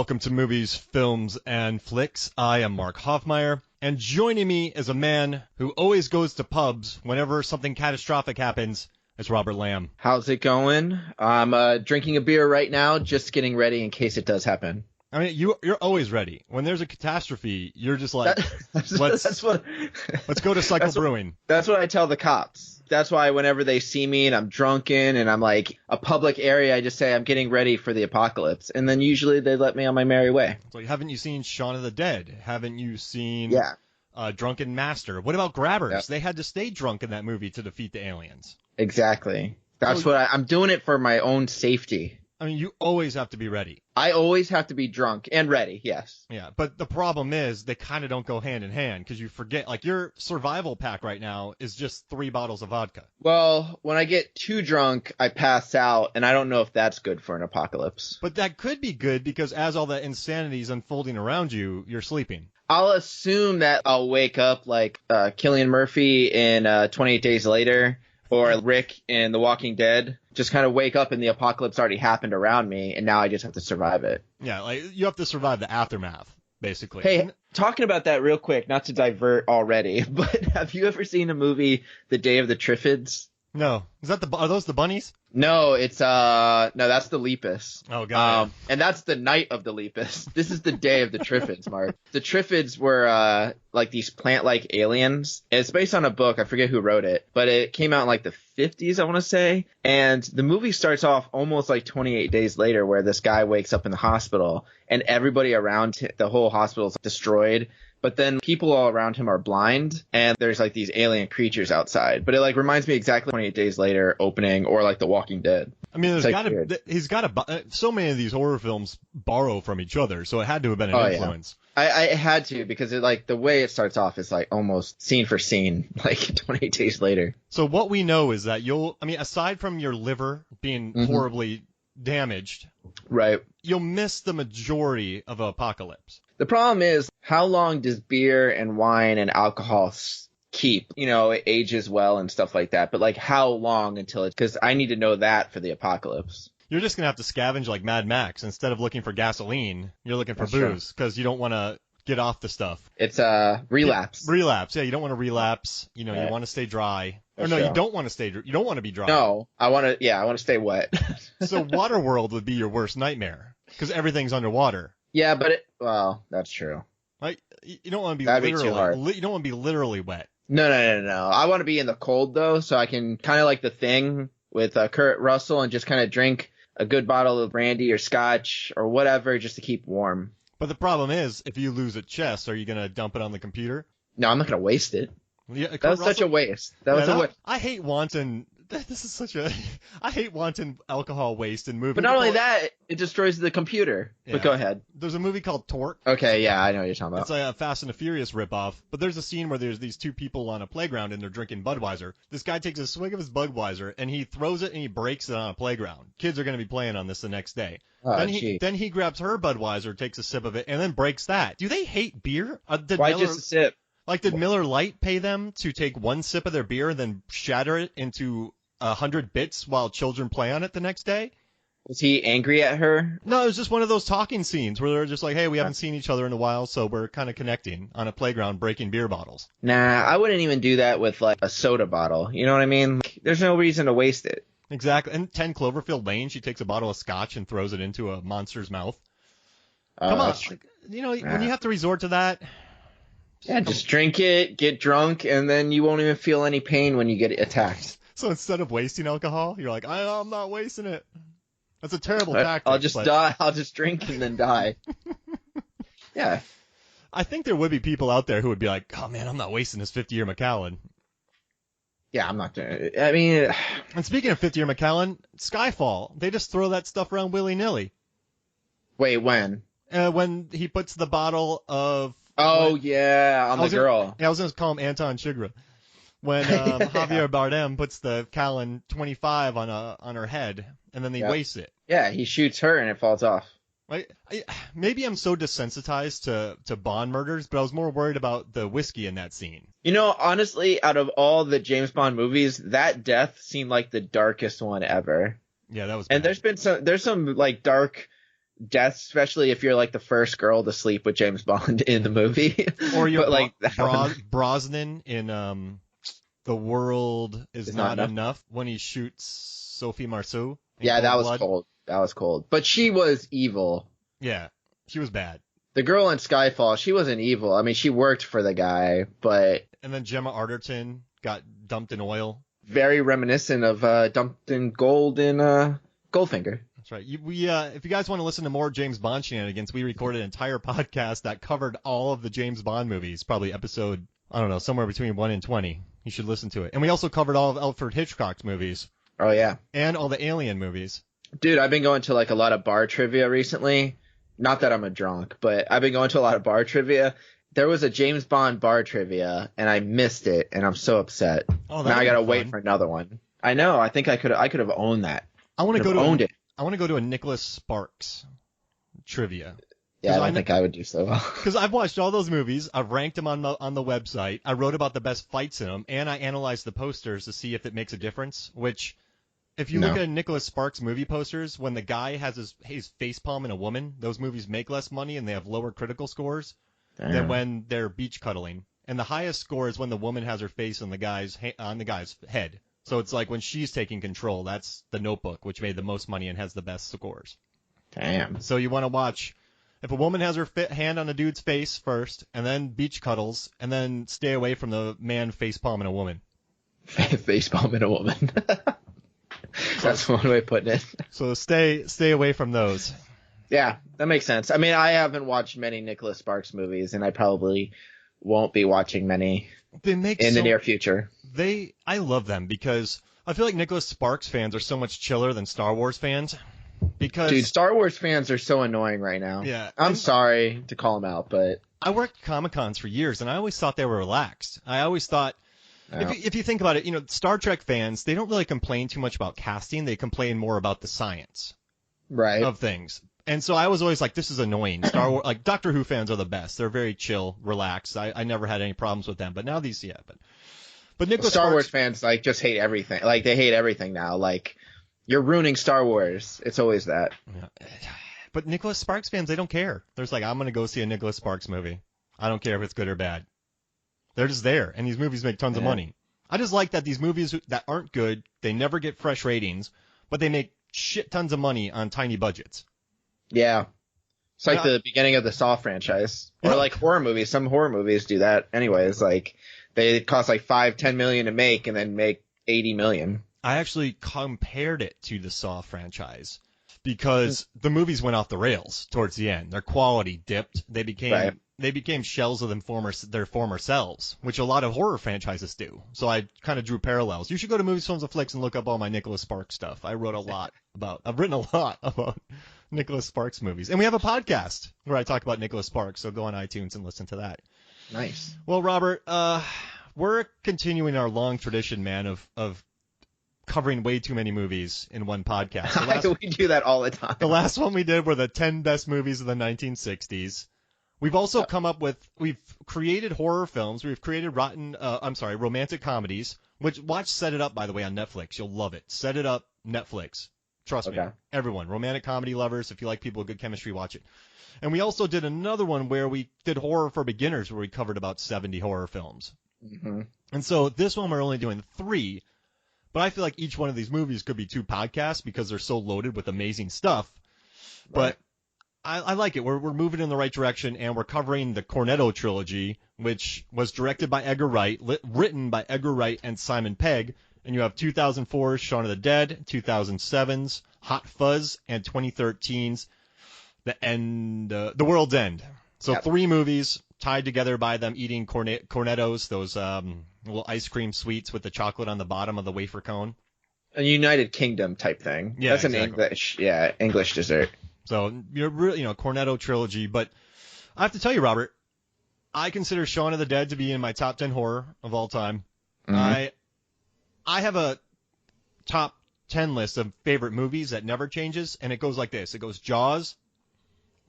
Welcome to Movies, Films, and Flicks. I am Mark Hoffmeyer, and joining me is a man who always goes to pubs whenever something catastrophic happens. It's Robert Lamb. How's it going? I'm drinking a beer right now, just getting ready in case it does happen. I mean, you're always ready. When there's a catastrophe, you're just like, let's go to Cycle Brewing. That's what I tell the cops. That's why whenever they see me and I'm drunken and I'm like a public area, I just say I'm getting ready for the apocalypse. And then usually they let me on my merry way. So haven't you seen Shaun of the Dead? Haven't you seen Drunken Master? What about Grabbers? Yeah. They had to stay drunk in that movie to defeat the aliens. Exactly. That's what I'm doing it for my own safety. I mean, you always have to be ready. I always have to be drunk and ready, yes. Yeah, but the problem is they kind of don't go hand in hand because you forget, like your survival pack right now is just 3 bottles of vodka. Well, when I get too drunk, I pass out, and I don't know if that's good for an apocalypse. But that could be good because as all that insanity is unfolding around you, you're sleeping. I'll assume that I'll wake up like Cillian Murphy in 28 Days Later or Rick in The Walking Dead. Just kind of wake up and the apocalypse already happened around me, and now I just have to survive it. Yeah, like you have to survive the aftermath, basically. Hey, talking about that real quick, not to divert already, but have you ever seen a movie, The Day of the Triffids? No. Are those the bunnies? No, it's no, that's the Lepus. Oh god. And that's the night of the Lepus. This is the day of the Triffids, Mark. The Triffids were like these plant-like aliens. It's based on a book. I forget who wrote it, but it came out in like the 50s, I want to say. And the movie starts off almost like 28 Days Later, where this guy wakes up in the hospital and everybody around the whole hospital is destroyed. But then people all around him are blind, and there's like these alien creatures outside. But it like reminds me exactly of 28 Days Later opening, or like The Walking Dead. I mean, so many of these horror films borrow from each other, so it had to have been an influence. Yeah. I had to, because it like the way it starts off is like almost scene for scene, like 28 Days Later. So what we know is that aside from your liver being horribly damaged, right, you'll miss the majority of apocalypse. The problem is, how long does beer and wine and alcohol keep? You know, it ages well and stuff like that. But like, how long until it? Because I need to know that for the apocalypse. You're just gonna have to scavenge like Mad Max. Instead of looking for gasoline, you're looking for booze because you don't want to get off the stuff. It's relapse. Relapse. Yeah, you don't want to relapse. You know, you want to stay dry. Or no, you don't want to stay. You don't want to be dry. No, I want to. Yeah, I want to stay wet. So Waterworld would be your worst nightmare because everything's underwater. Yeah, but well, that's true. Like, you don't want to be That'd be too hard. You don't want to be literally wet. No. I want to be in the cold though, so I can kind of like The Thing with Kurt Russell and just kind of drink a good bottle of brandy or scotch or whatever just to keep warm. But the problem is, if you lose a chest, are you gonna dump it on the computer? No, I'm not gonna waste it. Yeah, that was such a waste. That was a waste. I hate wanton. This is such a. I hate wanton alcohol waste in movies. But not only that, it destroys the computer. Yeah. But go ahead. There's a movie called Torque. Okay, yeah, I know what you're talking about. It's like a Fast and the Furious ripoff. But there's a scene where there's these 2 people on a playground and they're drinking Budweiser. This guy takes a swig of his Budweiser and he throws it and he breaks it on a playground. Kids are going to be playing on this the next day. Oh, then he grabs her Budweiser, takes a sip of it, and then breaks that. Do they hate beer? Why just a sip? Like, did Miller Lite pay them to take 1 sip of their beer and then shatter it into 100 bits while children play on it the next day? Was he angry at her? No, it was just one of those talking scenes where they're just like, hey, we haven't seen each other in a while, so we're kind of connecting on a playground breaking beer bottles. Nah, I wouldn't even do that with like a soda bottle. You know what I mean? Like, there's no reason to waste it. Exactly. And 10 Cloverfield Lane, she takes a bottle of scotch and throws it into a monster's mouth. Come on. Like, when you have to resort to that. Yeah, just drink it, get drunk, and then you won't even feel any pain when you get attacked. So instead of wasting alcohol, you're like, I'm not wasting it. That's a terrible tactic. I'll just die. I'll just drink and then die. Yeah. I think there would be people out there who would be like, oh man, I'm not wasting this 50-year Macallan. Yeah, I'm not doing it. I mean... And speaking of 50-year Macallan, Skyfall, they just throw that stuff around willy-nilly. Wait, when? When he puts the bottle of... Oh, yeah, on the girl. I was going to call him Anton Chigurh. When Javier Bardem puts the Callan 25 on her head, and then they waste it. Yeah, he shoots her and it falls off. Right? Maybe I'm so desensitized to Bond murders, but I was more worried about the whiskey in that scene. You know, honestly, out of all the James Bond movies, that death seemed like the darkest one ever. Yeah, that was bad. And there's some like dark death, especially if you're like the first girl to sleep with James Bond in the movie. Or you're But, like, Brosnan in The World Is Not Not Enough. Enough when he shoots Sophie Marceau. in Yeah, Cold that was Blood. cold. That was cold. But she was evil. Yeah, she was bad. The girl in Skyfall, she wasn't evil. I mean, she worked for the guy, but And then Gemma Arterton got dumped in oil. very reminiscent of dumped in gold in Goldfinger. That's right. If you guys want to listen to more James Bond shenanigans, we recorded an entire podcast that covered all of the James Bond movies, probably episode, I don't know, somewhere between 1 and 20. You should listen to it. And we also covered all of Alfred Hitchcock's movies. Oh, yeah. And all the Alien movies. Dude, I've been going to like a lot of bar trivia recently. Not that I'm a drunk, but I've been going to a lot of bar trivia. There was a James Bond bar trivia, and I missed it, and I'm so upset. Oh, now I gotta wait for another one. I know. I think I could have owned that. I want to go to owned it. I want to go to a Nicholas Sparks trivia. Yeah, I don't think I would do so well. Because I've watched all those movies, I've ranked them on the website, I wrote about the best fights in them, and I analyzed the posters to see if it makes a difference. Which, if you look at Nicholas Sparks movie posters, when the guy has his facepalm in a woman, those movies make less money and they have lower critical scores than when they're beach cuddling. And the highest score is when the woman has her face on the guy's head. So it's like when she's taking control, that's The Notebook, which made the most money and has the best scores. Damn. So you want to watch, if a woman has her hand on a dude's face first, and then beach cuddles, and then stay away from the man facepalm in a woman. Facepalm in a woman. That's one way of putting it. So stay away from those. Yeah, that makes sense. I mean, I haven't watched many Nicholas Sparks movies, and I probably won't be watching many in the near future. I love them because I feel like Nicholas Sparks fans are so much chiller than Star Wars fans. Because dude, Star Wars fans are so annoying right now. Yeah, I'm sorry to call them out, but I worked Comic-Cons for years, and I always thought they were relaxed. I always thought, if you think about it, Star Trek fans, they don't really complain too much about casting. They complain more about the science of things. And so I was always like, this is annoying. Star Wars, like Doctor Who fans are the best. They're very chill, relaxed. I never had any problems with them. But now these, But Nicholas Star Wars fans like just hate everything. Like they hate everything now. Like you're ruining Star Wars. It's always that. Yeah. But Nicholas Sparks fans, they don't care. They're just like, I'm gonna go see a Nicholas Sparks movie. I don't care if it's good or bad. They're just there, and these movies make tons of money. I just like that these movies that aren't good, they never get fresh ratings, but they make shit tons of money on tiny budgets. Yeah. It's like the beginning of the Saw franchise. Or like horror movies. Some horror movies do that anyways. Like they cost like $5-10 million to make and then make $80 million. I actually compared it to the Saw franchise because the movies went off the rails towards the end. Their quality dipped. They became shells of their former selves, which a lot of horror franchises do. So I kind of drew parallels. You should go to Movies, Films, and Flicks and look up all my Nicholas Sparks stuff. I've written a lot about Nicholas Sparks movies. And we have a podcast where I talk about Nicholas Sparks, so go on iTunes and listen to that. Nice. Well, Robert, we're continuing our long tradition, man, of covering way too many movies in one podcast. We do that all the time. The last one we did were the 10 best movies of the 1960s. We've also we've created horror films. We've created romantic comedies. Watch Set It Up, by the way, on Netflix. You'll love it. Set It Up, Netflix. Trust me. Everyone. Romantic comedy lovers, if you like people with good chemistry, watch it. And we also did another one where we did horror for beginners, where we covered about 70 horror films. Mm-hmm. And so this one we're only doing 3, but I feel like each one of these movies could be 2 podcasts because they're so loaded with amazing stuff. Right. But I like it. We're moving in the right direction, and we're covering the Cornetto Trilogy, which was directed by Edgar Wright, written by Edgar Wright and Simon Pegg. And you have 2004's Shaun of the Dead, 2007's Hot Fuzz, and 2013's The World's End. So 3 movies tied together by them eating cornettos, those little ice cream sweets with the chocolate on the bottom of the wafer cone. A United Kingdom type thing. Yeah, that's exactly. an English dessert. So you're really, Cornetto Trilogy. But I have to tell you, Robert, I consider Shaun of the Dead to be in my top 10 horror of all time. Mm-hmm. I have a top 10 list of favorite movies that never changes, and it goes like this. It goes Jaws,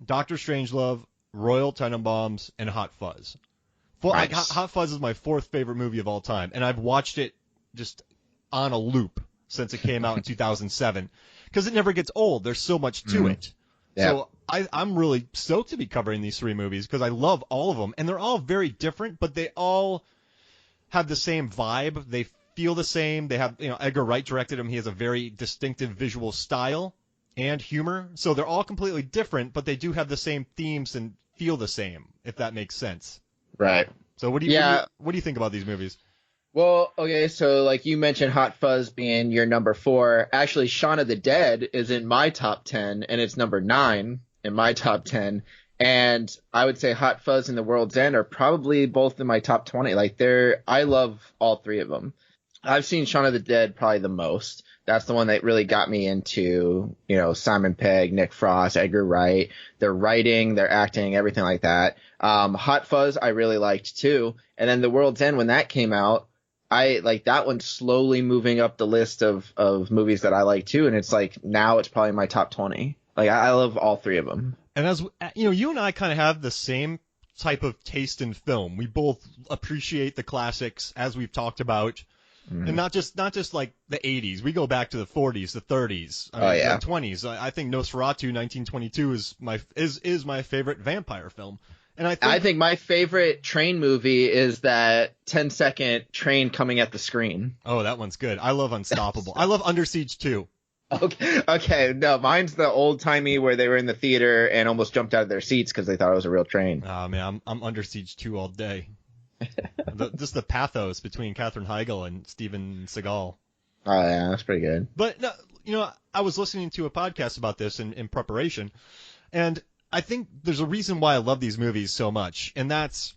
Doctor Strangelove, Royal Tenenbaums, and Hot Fuzz. Hot Fuzz is my 4th favorite movie of all time, and I've watched it just on a loop since it came out in 2007 because it never gets old. There's so much to it. Yeah. So I'm really stoked to be covering these 3 movies because I love all of them, and they're all very different, but they all have the same vibe. They feel the same. They have, Edgar Wright directed them. He has a very distinctive visual style and humor. So they're all completely different, but they do have the same themes and feel the same, if that makes sense. Right. So what do you think about these movies? Well, okay, so like you mentioned Hot Fuzz being your number 4. Actually, Shaun of the Dead is in my top 10, and it's number 9 in my top 10. And I would say Hot Fuzz and The World's End are probably both in my top 20. Like I love all 3 of them. I've seen Shaun of the Dead probably the most. That's the one that really got me into, Simon Pegg, Nick Frost, Edgar Wright, their writing, their acting, everything like that. Hot Fuzz I really liked too. And then The World's End, when that came out, I like that one slowly moving up the list of movies that I like too. And it's like now it's probably my top 20. Like I love all 3 of them. And as you and I kind of have the same type of taste in film. We both appreciate the classics, as we've talked about, and not just like the 80s. We go back to the 40s, the 30s, the 20s. I think Nosferatu 1922 is my favorite vampire film. And I think my favorite train movie is that 10-second train coming at the screen. Oh, that one's good. I love Unstoppable. I love Under Siege too. Okay. No, mine's the old-timey where they were in the theater and almost jumped out of their seats because they thought it was a real train. Oh, man, I'm Under Siege 2 all day. Just the pathos between Katherine Heigl and Steven Seagal. Oh, yeah, that's pretty good. But, I was listening to a podcast about this in preparation, and I think there's a reason why I love these movies so much, and that's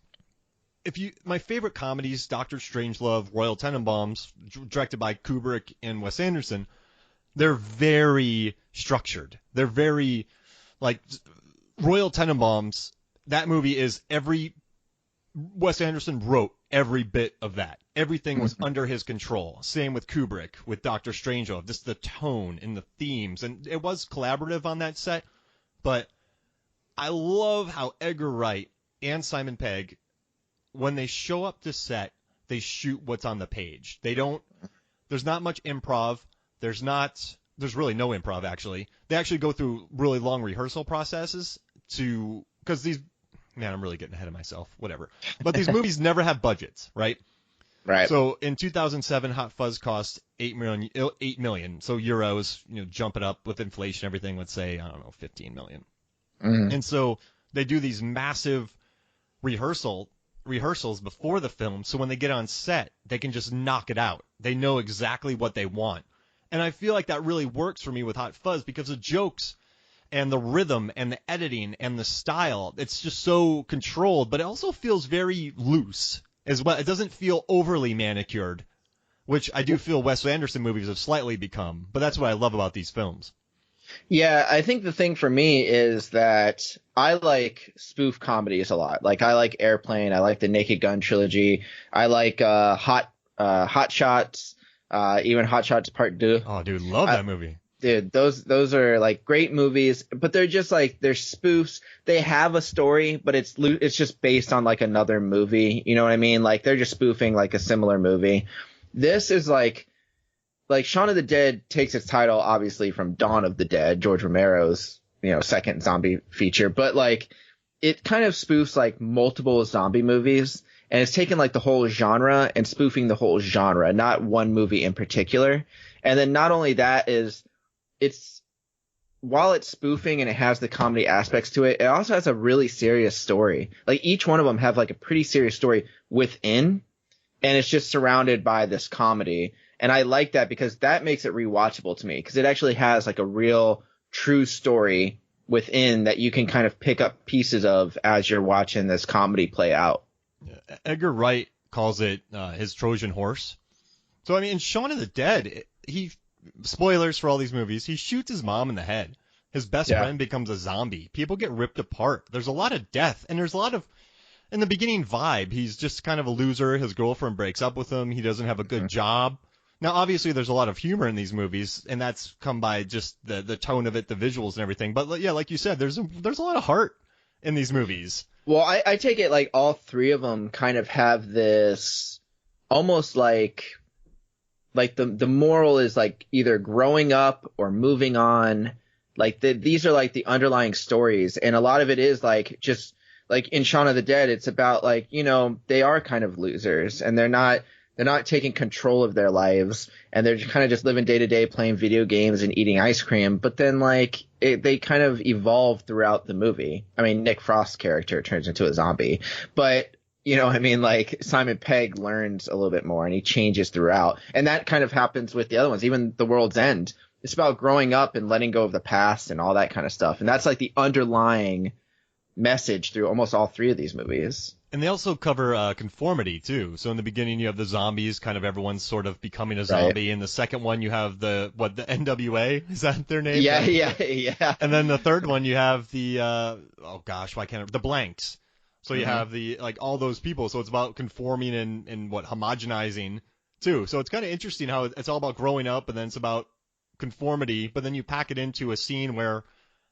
my favorite comedies, Doctor Strangelove, Royal Tenenbaums, directed by Kubrick and Wes Anderson, they're very structured. They're very, like, Royal Tenenbaums, that movie is Wes Anderson wrote every bit of that. Everything was under his control. Same with Kubrick, with Doctor Strangelove, just the tone and the themes, and it was collaborative on that set, but I love how Edgar Wright and Simon Pegg, when they show up to set, they shoot what's on the page. There's not much improv. There's really no improv, actually. They actually go through really long rehearsal processes because I'm really getting ahead of myself, whatever. But these movies never have budgets, right? Right. So in 2007, Hot Fuzz cost 8 million. So euros, jump it up with inflation, everything, let's say, 15 million. Mm-hmm. And so they do these massive rehearsals before the film, so when they get on set, they can just knock it out. They know exactly what they want. And I feel like that really works for me with Hot Fuzz because the jokes and the rhythm and the editing and the style, it's just so controlled, but it also feels very loose as well. It doesn't feel overly manicured, which I do feel Wes Anderson movies have slightly become, but that's what I love about these films. Yeah, I think the thing for me is that I like spoof comedies a lot. Like I like Airplane, I like the Naked Gun trilogy, I like Hot Shots, even Hot Shots Part 2. Oh, dude, love that movie. Dude, those are like great movies, but they're just like they're spoofs. They have a story, but it's just based on like another movie. You know what I mean? Like they're just spoofing like a similar movie. This is like Shaun of the Dead takes its title obviously from Dawn of the Dead, George Romero's second zombie feature, but like it kind of spoofs like multiple zombie movies, and it's taken like the whole genre and spoofing the whole genre, not one movie in particular. And then not only that while it's spoofing and it has the comedy aspects to it, it also has a really serious story. Like each one of them have like a pretty serious story within, and it's just surrounded by this comedy. And I like that because that makes it rewatchable to me, because it actually has like a real true story within that you can kind of pick up pieces of as you're watching this comedy play out. Yeah. Edgar Wright calls it his Trojan horse. So, I mean, in Shaun of the Dead, spoilers for all these movies, he shoots his mom in the head. His best friend becomes a zombie. People get ripped apart. There's a lot of death, and there's a lot of, in the beginning, vibe. He's just kind of a loser. His girlfriend breaks up with him. He doesn't have a good job. Now, obviously, there's a lot of humor in these movies, and that's come by just the tone of it, the visuals and everything. But, yeah, like you said, there's a lot of heart in these movies. Well, I take it like all 3 of them kind of have this almost like the moral is like either growing up or moving on, Like these are like the underlying stories, and a lot of it is like just like in Shaun of the Dead, it's about like, you know, they are kind of losers and they're not taking control of their lives, and they're kind of just living day to day, playing video games and eating ice cream. But then like they kind of evolve throughout the movie. I mean, Nick Frost's character turns into a zombie, but you know, I mean, like Simon Pegg learns a little bit more and he changes throughout. And that kind of happens with the other ones, even The World's End. It's about growing up and letting go of the past and all that kind of stuff. And that's like the underlying message through almost all three of these movies. And they also cover conformity too. So in the beginning you have the zombies, kind of everyone's sort of becoming a zombie. In the second one you have the NWA, is that their name? Yeah. And then the third one you have the the blanks. So you have the like all those people. So it's about conforming and homogenizing too. So it's kind of interesting how it's all about growing up, and then it's about conformity, but then you pack it into a scene where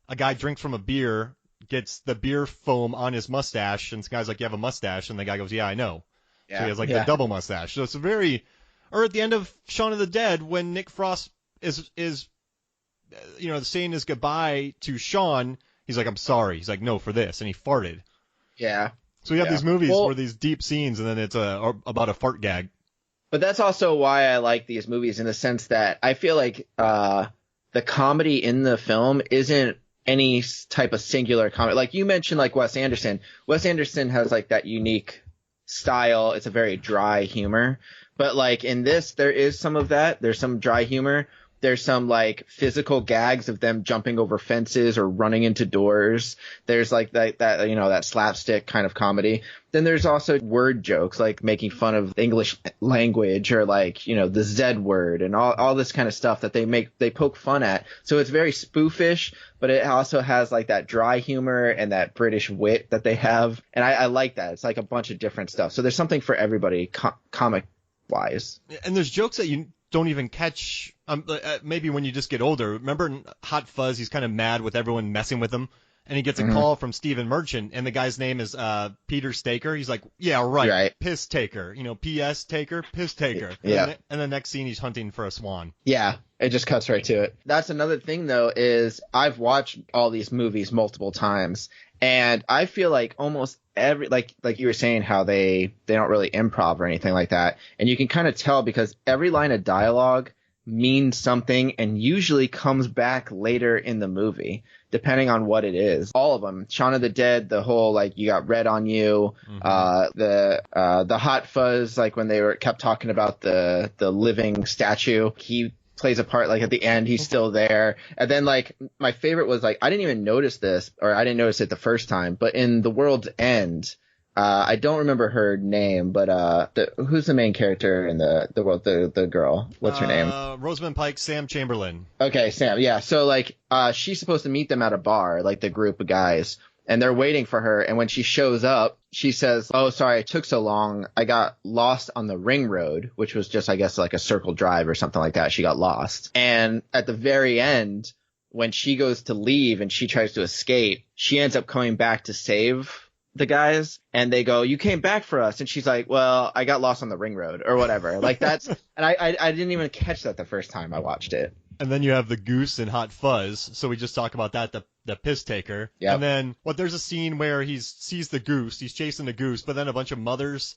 a guy drinks from a beer, gets the beer foam on his mustache, and the guy's like, "You have a mustache?" And the guy goes, "Yeah, I know." Yeah, so he has like the double mustache. So it's or at the end of Shaun of the Dead, when Nick Frost is saying his goodbye to Shaun, he's like, "I'm sorry." He's like, "No, for this," and he farted. Yeah. So you have these movies where these deep scenes, and then it's about a fart gag. But that's also why I like these movies, in the sense that I feel like the comedy in the film isn't any type of singular comedy. Like you mentioned, like Wes Anderson. Wes Anderson has like that unique style. It's a very dry humor. But like in this, there is some of that. There's some dry humor. There's some like physical gags of them jumping over fences or running into doors. There's like that you know, that slapstick kind of comedy. Then there's also word jokes, like making fun of the English language, or like, you know, the Z word and all this kind of stuff that they poke fun at. So it's very spoofish, but it also has like that dry humor and that British wit that they have. And I like that. It's like a bunch of different stuff. So there's something for everybody comic wise. And there's jokes that you don't even catch maybe when you just get older. Remember in Hot Fuzz, he's kind of mad with everyone messing with him, and he gets a call from Stephen Merchant, and the guy's name is Peter Staker. He's like, "Yeah, right. Piss taker, you know, PS taker, piss taker." Yeah. And the next scene, he's hunting for a swan. Yeah, it just cuts right to it. That's another thing, though, is I've watched all these movies multiple times, and I feel like almost every, like you were saying, how they don't really improv or anything like that. And you can kind of tell because every line of dialogue means something and usually comes back later in the movie, depending on what it is. All of them. Shaun of the Dead, the whole, like, you got red on you. The Hot Fuzz, like when they kept talking about the living statue, he plays a part, like at the end he's still there. And then like my favorite was, like, I didn't even notice this, or I didn't notice it the first time, but in The World's End, I don't remember her name, but who's the main character in the world, the girl, what's her name? Rosamund Pike, Sam Chamberlain. Okay, Sam. Yeah. So like she's supposed to meet them at a bar, like the group of guys, and they're waiting for her. And when she shows up, she says, "Oh, sorry, it took so long. I got lost on the ring road," which was just, I guess, like a circle drive or something like that. She got lost. And at the very end, when she goes to leave and she tries to escape, she ends up coming back to save the guys, and they go, "You came back for us," and she's like, "Well, I got lost on the ring road," or whatever. Like that's, and I didn't even catch that the first time I watched it. And then you have the goose in Hot Fuzz, so we just talk about that, the piss taker. Yep. And then there's a scene where he sees the goose, he's chasing the goose, but then a bunch of mothers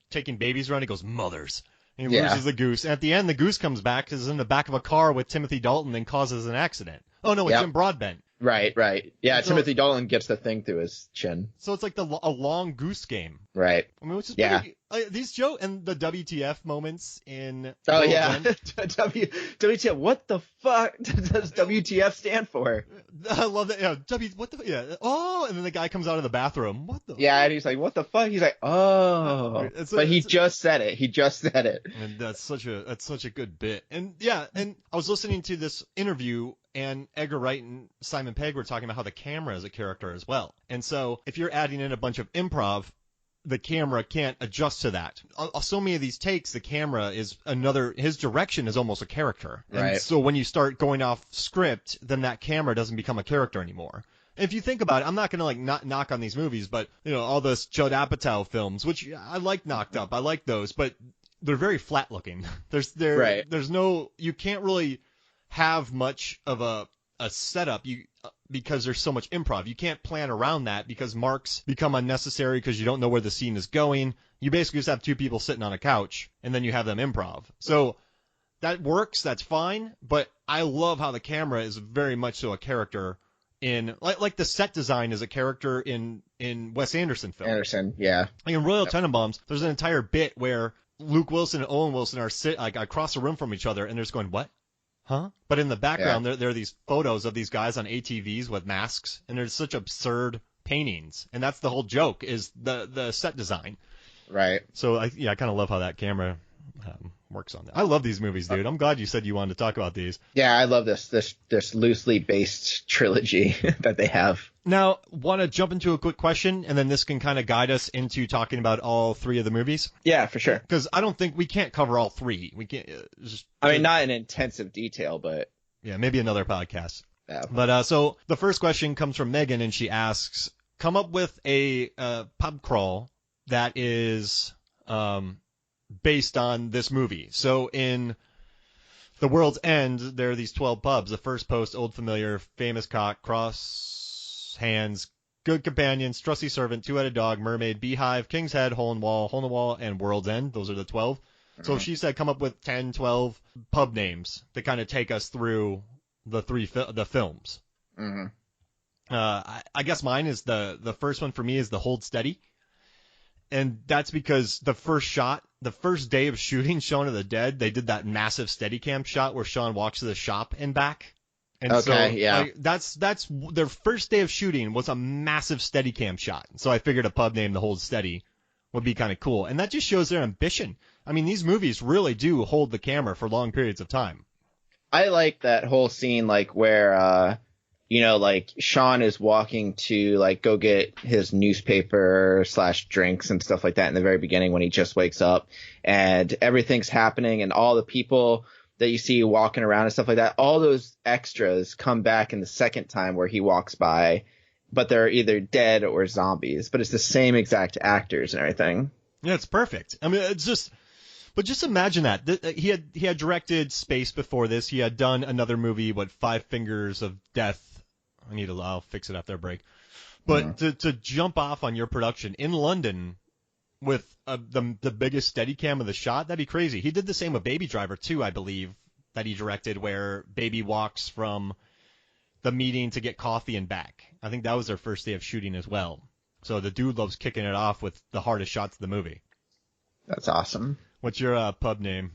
taking babies around, he goes, "Mothers." And he loses the goose. And at the end, the goose comes back, is in the back of a car with Timothy Dalton, and causes an accident. Oh no, it's Jim Broadbent. Right. Yeah, so Timothy Dalton gets the thing through his chin. So it's like a long goose game. Right. I mean, which is pretty, these jokes and the WTF moments in... Oh, yeah. WTF, what the fuck does WTF stand for? I love that. Yeah, oh, and then the guy comes out of the bathroom. What the... Yeah, and he's like, "What the fuck?" He's like, "Oh." But he just said it. And that's such a good bit. And yeah, and I was listening to this interview, and Edgar Wright and Simon Pegg were talking about how the camera is a character as well. And so if you're adding in a bunch of improv, the camera can't adjust to that. So many of these takes, the camera is his direction is almost a character. Right. And so when you start going off script, then that camera doesn't become a character anymore. And if you think about it, I'm not going to like not knock on these movies, but you know, all those Judd Apatow films, which I like Knocked Up. I like those, but they're very flat looking. There's no, you can't really have much of a a setup because there's so much improv. You can't plan around that because marks become unnecessary because you don't know where the scene is going. You basically just have two people sitting on a couch, and then you have them improv. So that works. That's fine. But I love how the camera is very much so a character in like the set design is a character in Wes Anderson films. Anderson, yeah. Like in Royal Tenenbaums, there's an entire bit where Luke Wilson and Owen Wilson are across the room from each other, and they're just going, what? Huh? But in the background, there are these photos of these guys on ATVs with masks, and there's such absurd paintings, and that's the whole joke is the set design. Right. So I kind of love how that camera works on that. I love these movies, dude. I'm glad you said you wanted to talk about these. Yeah, I love this loosely based trilogy that they have. Now, want to jump into a quick question, and then this can kind of guide us into talking about all three of the movies? Yeah, for sure. Because I don't think we can't cover all three. We can't. Not in intensive detail, but yeah, maybe another podcast. Yeah. But so the first question comes from Megan, and she asks, "Come up with a pub crawl that is based on this movie." So in The World's End, there are these 12 pubs. The First Post, Old Familiar, Famous Cock, Cross Hands, Good Companion, Trusty Servant, Two-Headed Dog, Mermaid, Beehive, King's Head, Hole in the Wall, and World's End. Those are the 12. Mm-hmm. So she said come up with 10, 12 pub names to kind of take us through the films. Mm-hmm. I guess mine is the first one for me is the Hold Steady. And that's because the first day of shooting Shaun of the Dead, they did that massive Steadicam shot where Shaun walks to the shop and back. And that's their first day of shooting was a massive Steadicam shot. So I figured a pub name, the Hold Steady, would be kind of cool. And that just shows their ambition. I mean, these movies really do hold the camera for long periods of time. I like that whole scene, like where Shaun is walking to go get his newspaper / drinks and stuff like that in the very beginning when he just wakes up, and everything's happening, and all the people that you see walking around and stuff like that, all those extras come back in the second time where he walks by, but they're either dead or zombies, but it's the same exact actors and everything. Yeah, it's perfect. I mean, but just imagine that. He had directed Space before this. He had done another movie, Five Fingers of Death. I'll fix it after a break. But to jump off on your production in London with the biggest Steadicam of the shot, that'd be crazy. He did the same with Baby Driver too, I believe, that he directed, where Baby walks from the meeting to get coffee and back. I think that was their first day of shooting as well. So the dude loves kicking it off with the hardest shots of the movie. That's awesome. What's your pub name?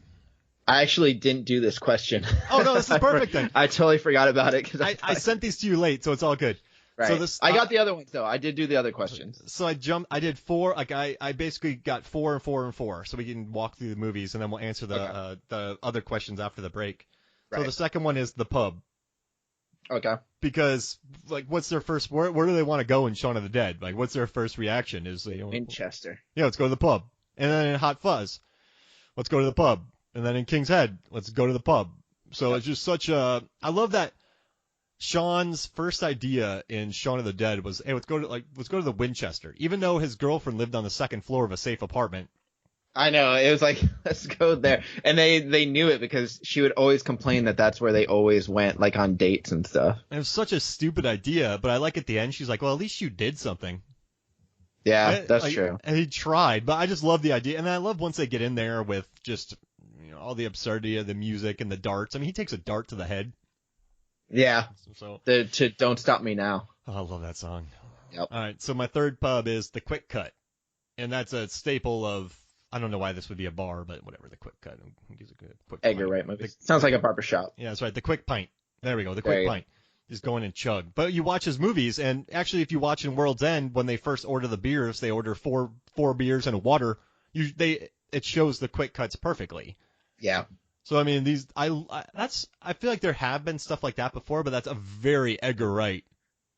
I actually didn't do this question. Oh, no, this is perfect then. I totally forgot about it. Cause I sent these to you late, so it's all good. Right. So I got the other ones, though. I did do the other questions. So I did 4. I basically got 4 and 4 and 4, so we can walk through the movies, and then we'll answer the other questions after the break. Right. So the second one is the pub. Okay. Because, what's their first... Where do they want to go in Shaun of the Dead? What's their first reaction? Winchester. Yeah, let's go to the pub. And then in Hot Fuzz, let's go to the pub. And then in King's Head, let's go to the pub. So It's just such a... I love that Sean's first idea in Shaun of the Dead was, hey, let's go to the Winchester. Even though his girlfriend lived on the second floor of a safe apartment. I know. It was like, let's go there. And they knew it because she would always complain that that's where they always went, on dates and stuff. And it was such a stupid idea, but I like at the end, she's like, well, at least you did something. Yeah, that's true. And he tried, but I just love the idea. And I love once they get in there with just... all the absurdity of the music and the darts. I mean, he takes a dart to the head. Yeah. To Don't Stop Me Now. Oh, I love that song. Yep. All right. So my third pub is the Quick Cut. And that's a staple of, I don't know why this would be a bar, but whatever, the Quick Cut. He's a good Quick Edgar Wright movie. Sounds like a barber shop. Yeah, that's right. The Quick Pint. There we go. The Quick Pint. Just go in and chug. But you watch his movies, and actually if you watch in World's End, when they first order the beers, they order four beers and a water. It shows the Quick Cuts perfectly. Yeah. So I mean, I feel like there have been stuff like that before, but that's a very Edgar Wright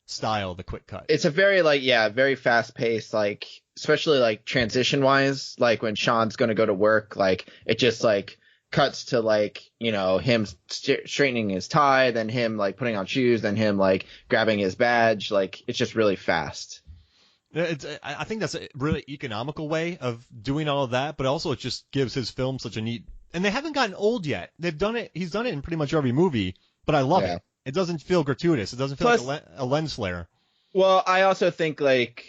style, the Quick Cut. It's a very very fast paced, especially transition wise, when Sean's gonna go to work, it just cuts to him straightening his tie, then him putting on shoes, then him grabbing his badge, it's just really fast. I think that's a really economical way of doing all of that, but also it just gives his film such a neat. And they haven't gotten old yet. They've done it. He's done it in pretty much every movie, but I love it. It doesn't feel gratuitous. It doesn't feel Plus, like a lens flare. well, I also think like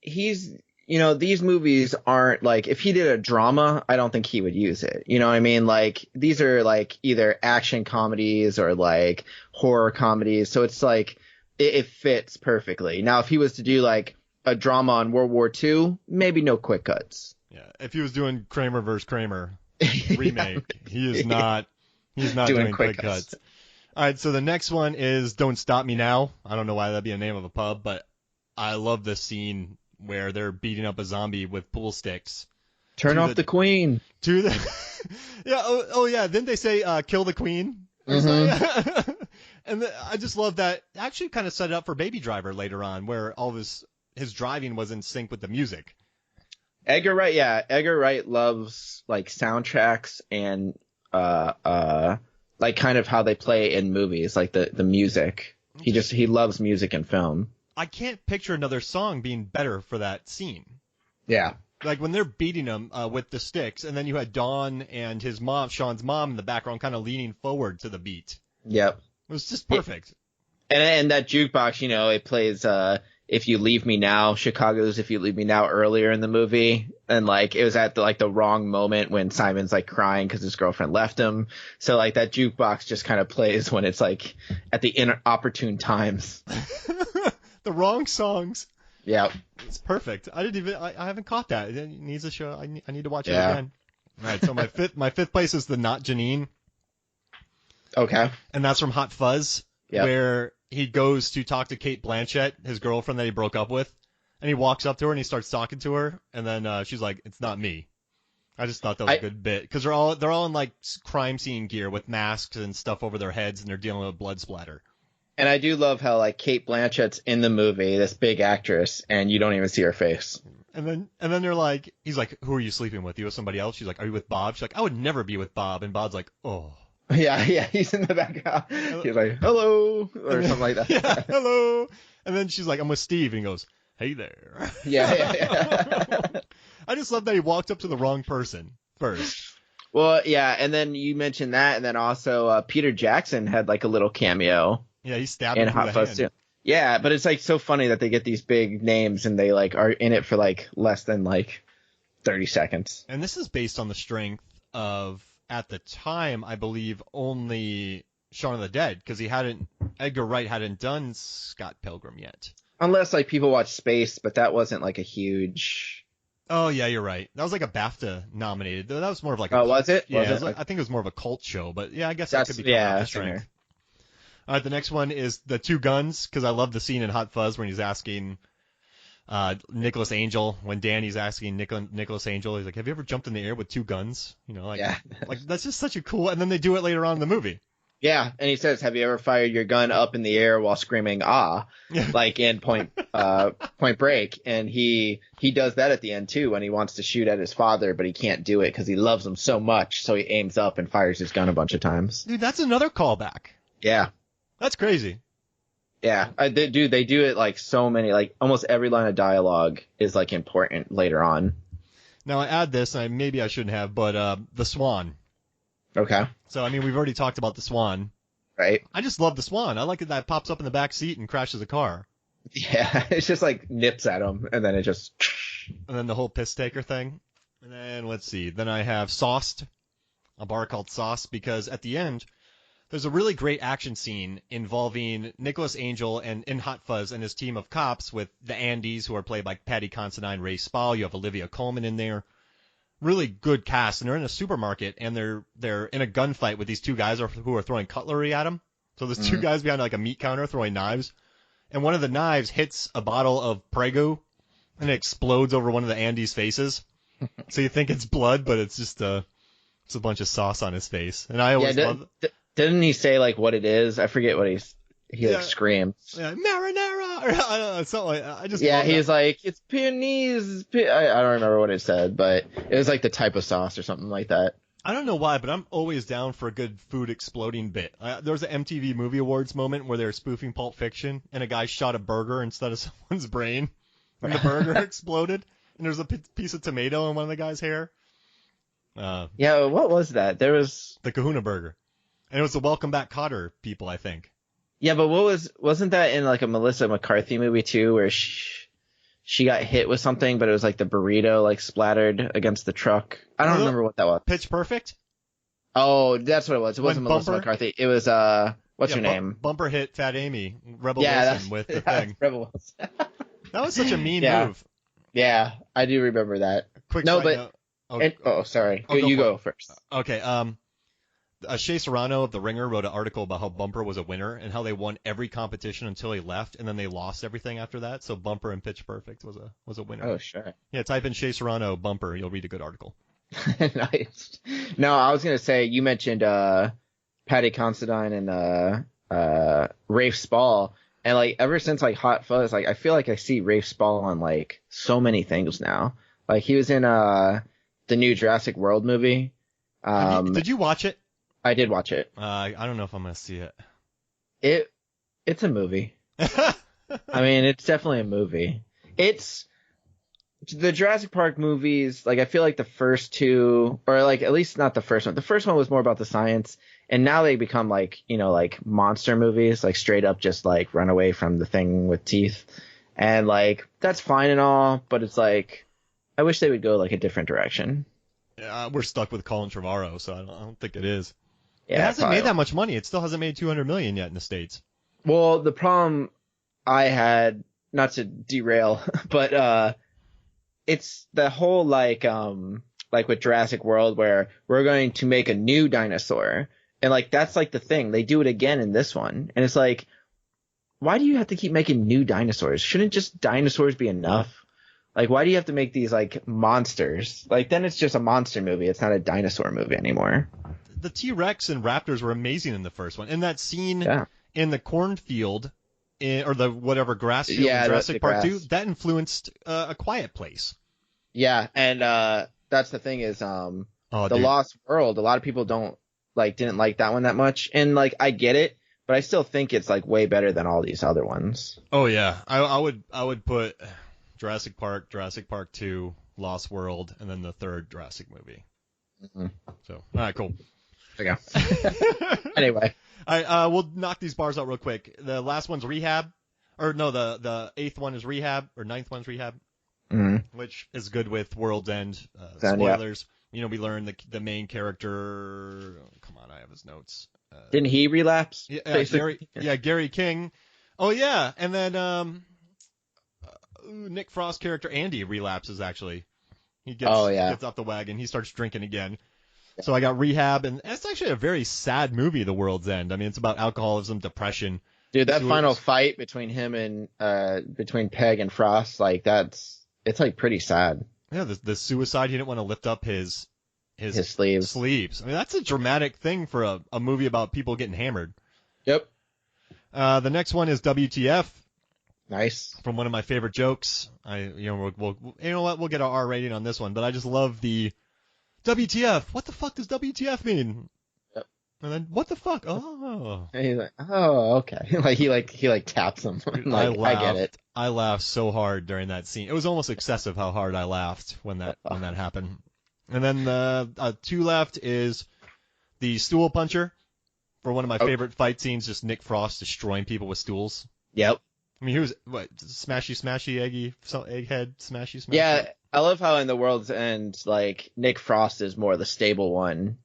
he's, these movies aren't like, if he did a drama, I don't think he would use it. You know what I mean? Like these are like either action comedies or like horror comedies. So it's like it fits perfectly. Now, if he was to do like a drama on World War II, maybe no quick cuts. Yeah. If he was doing Kramer versus Kramer remake, he's not doing quick cuts. All right. So the next one is Don't Stop Me Now. I don't know why that'd be a name of a pub, but I love this scene where they're beating up a zombie with pool sticks. Turn off the queen. To the yeah. Oh yeah. Didn't they say kill the queen? Mm-hmm. And I just love that. Actually, kind of set it up for Baby Driver later on, where all of his driving was in sync with the music. Edgar Wright, yeah. Edgar Wright loves like soundtracks and like kind of how they play in movies, like the music. He loves music and film. I can't picture another song being better for that scene. Yeah. Like when they're beating him with the sticks, and then you had Dawn and his mom, Sean's mom, in the background, kind of leaning forward to the beat. Yep. It was just perfect. And that jukebox, it plays If You Leave Me Now, Chicago's If You Leave Me Now earlier in the movie. And like it was at the wrong moment when Simon's like crying because his girlfriend left him. So like that jukebox just kind of plays when it's like at the inopportune times. The wrong songs. Yeah. It's perfect. I haven't caught that. It needs a show. I need to watch it again. All right. So my fifth place is the Not Janine. Okay. And that's from Hot Fuzz, where he goes to talk to Kate Blanchett, his girlfriend that he broke up with, and he walks up to her and he starts talking to her, and then she's like, "It's not me." I just thought that was a good bit because they're all in like crime scene gear with masks and stuff over their heads, and they're dealing with blood splatter. And I do love how like Kate Blanchett's in the movie, this big actress, and you don't even see her face. And then they're like, he's like, "Who are you sleeping with? You with somebody else?" She's like, "Are you with Bob?" She's like, "I would never be with Bob." And Bob's like, "Oh." Yeah, he's in the background. He's like, "Hello," or something like that. Yeah, hello. And then she's like, "I'm with Steve," and he goes, "Hey there." Yeah. I just love that he walked up to the wrong person first. Well, yeah, and then you mentioned that, and then also Peter Jackson had like a little cameo. Yeah, he stabbed in him through Hot the Fuzz hand. too. Yeah, but it's like so funny that they get these big names and they like are in it for like less than like 30 seconds. And this is based on the strength of, at the time, I believe, only Shaun of the Dead, because Edgar Wright hadn't done Scott Pilgrim yet. Unless like people watch Space, but that wasn't like a huge. Oh yeah, you're right. That was like a BAFTA nominated. That was more of like Oh, was it? Yeah, Was it? I think it was more of a cult show, but yeah, I guess that could be yeah, the strength. All right, the next one is The Two Guns, because I love the scene in Hot Fuzz when he's asking Nicholas Angel, when Danny's asking Nicholas Angel, he's like, "Have you ever jumped in the air with two guns?" Like that's just such a cool. And then they do it later on in the movie. Yeah, and he says, "Have you ever fired your gun up in the air while screaming ah?" Like in Point Break, and he does that at the end too when he wants to shoot at his father, but he can't do it because he loves him so much, so he aims up and fires his gun a bunch of times. Dude, that's another callback. Yeah. That's crazy. Yeah, they do it like so many, like almost every line of dialogue is like important later on. Now I add this, and maybe I shouldn't have, but the Swan. Okay. So I mean, we've already talked about the Swan. Right. I just love the Swan. I like that pops up in the back seat and crashes a car. Yeah, it's just like nips at him, and then it just. And then the whole piss taker thing. And then let's see. Then I have Sauced, a bar called Sauce, because at the end. There's a really great action scene involving Nicholas Angel and in Hot Fuzz and his team of cops with the Andes, who are played by Patty Considine, Ray Spall. You have Olivia Colman in there. Really good cast, and they're in a supermarket, and they're in a gunfight with these two guys who are throwing cutlery at them. So there's two guys behind like a meat counter throwing knives, and one of the knives hits a bottle of Prego, and it explodes over one of the Andes' faces. So you think it's blood, but it's just it's a bunch of sauce on his face. And I always love. Didn't he say like what it is? I forget what he like screams. Yeah, marinara, or I don't know, something like that. I just he's like it's peonese. I don't remember what it said, but it was like the type of sauce or something like that. I don't know why, but I'm always down for a good food exploding bit. There was an MTV Movie Awards moment where they were spoofing Pulp Fiction, and a guy shot a burger instead of someone's brain, and the burger exploded, and there's a piece of tomato in one of the guy's hair. Yeah, what was that? There was the Kahuna Burger. And it was the Welcome Back Kotter people, I think. Yeah, but wasn't that in like a Melissa McCarthy movie too, where she got hit with something, but it was like the burrito like splattered against the truck. I don't remember what that was. Pitch Perfect? Oh, that's what it was. It wasn't When Melissa Bumper? McCarthy. It was what's her name? Bumper hit Fat Amy, Rebel Yeah, Wilson with the thing. Rebel Wilson. That was such a mean Yeah. move. Yeah, I do remember that. Quick No, side but note. Sorry. Oh, You for go it. first. Okay. Shea Serrano of The Ringer wrote an article about how Bumper was a winner and how they won every competition until he left, and then they lost everything after that. So Bumper and Pitch Perfect was a winner. Oh, sure. Yeah, type in Shea Serrano Bumper, you'll read a good article. Nice. No, I was gonna say you mentioned Patty Considine and Rafe Spall, and like ever since like Hot Fuzz, like I feel like I see Rafe Spall on like so many things now. Like he was in the new Jurassic World movie. Did you watch it? I did watch it. I don't know if I'm gonna see it. It's a movie. I mean, it's definitely a movie. It's the Jurassic Park movies. Like, I feel like the first two, or like at least not the first one. The first one was more about the science, and now they become like, you know, like monster movies, like straight up just like run away from the thing with teeth, and like that's fine and all, but it's like I wish they would go like a different direction. Yeah, we're stuck with Colin Trevorrow, so I don't think it is. Yeah, it hasn't made that much money. It still hasn't made $200 million yet in the States. Well, the problem I had, not to derail, but it's the whole like with Jurassic World where we're going to make a new dinosaur, and like that's like the thing. They do it again in this one, and it's like, why do you have to keep making new dinosaurs? Shouldn't just dinosaurs be enough? Like, why do you have to make these like monsters? Like, then it's just a monster movie. It's not a dinosaur movie anymore. The T-Rex and raptors were amazing in the first one. And that scene in the cornfield, or the whatever grass field in Jurassic Park 2, that influenced A Quiet Place. Yeah, and that's the thing is, The Lost World, a lot of people didn't like that one that much. And like, I get it, but I still think it's like way better than all these other ones. Oh yeah, I would put Jurassic Park 2, Lost World, and then the third Jurassic movie. Mm-hmm. So, all right, cool. There you go. Anyway. All right, we'll knock these bars out real quick. The last one's Rehab. Or no, the eighth one is Rehab, or ninth one's Rehab, which is good with World's End. Spoilers. Yeah. You know, we learn the main character. Oh, come on, I have his notes. Didn't he relapse? Yeah, Gary King. Oh, yeah, and then Nick Frost character Andy relapses, actually. He gets off the wagon. He starts drinking again. So I got Rehab, and it's actually a very sad movie, The World's End. I mean, it's about alcoholism, depression. Dude, that final fight between him and between Pegg and Frost, like it's like pretty sad. Yeah, the suicide. He didn't want to lift up his sleeves. I mean, that's a dramatic thing for a movie about people getting hammered. Yep. The next one is WTF. Nice. From one of my favorite jokes. We'll get our R rating on this one, but I just love the WTF. What the fuck does WTF mean? Yep. And then what the fuck? Oh. And he's like, oh, okay. like he taps him. Like, I get it. I laughed so hard during that scene. It was almost excessive how hard I laughed when that happened. And then 2 left is the stool puncher. For one of my favorite fight scenes, just Nick Frost destroying people with stools. Yep. I mean, he was smashy, eggy, egghead, smashy. Yeah, I love how in The World's End, like, Nick Frost is more the stable one.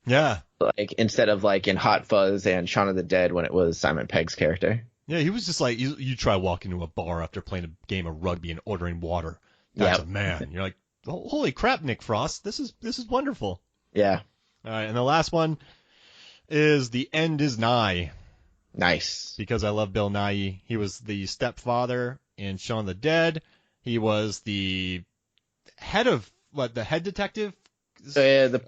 Yeah. Like, instead of, like, in Hot Fuzz and Shaun of the Dead when it was Simon Pegg's character. Yeah, he was just like, you try walking into a bar after playing a game of rugby and ordering water. That's a man. You're like, holy crap, Nick Frost, this is wonderful. Yeah. All right, and the last one is The End Is Nigh. Nice. Because I love Bill Nighy. He was the stepfather in Shaun of the Dead. He was the head of the head detective? The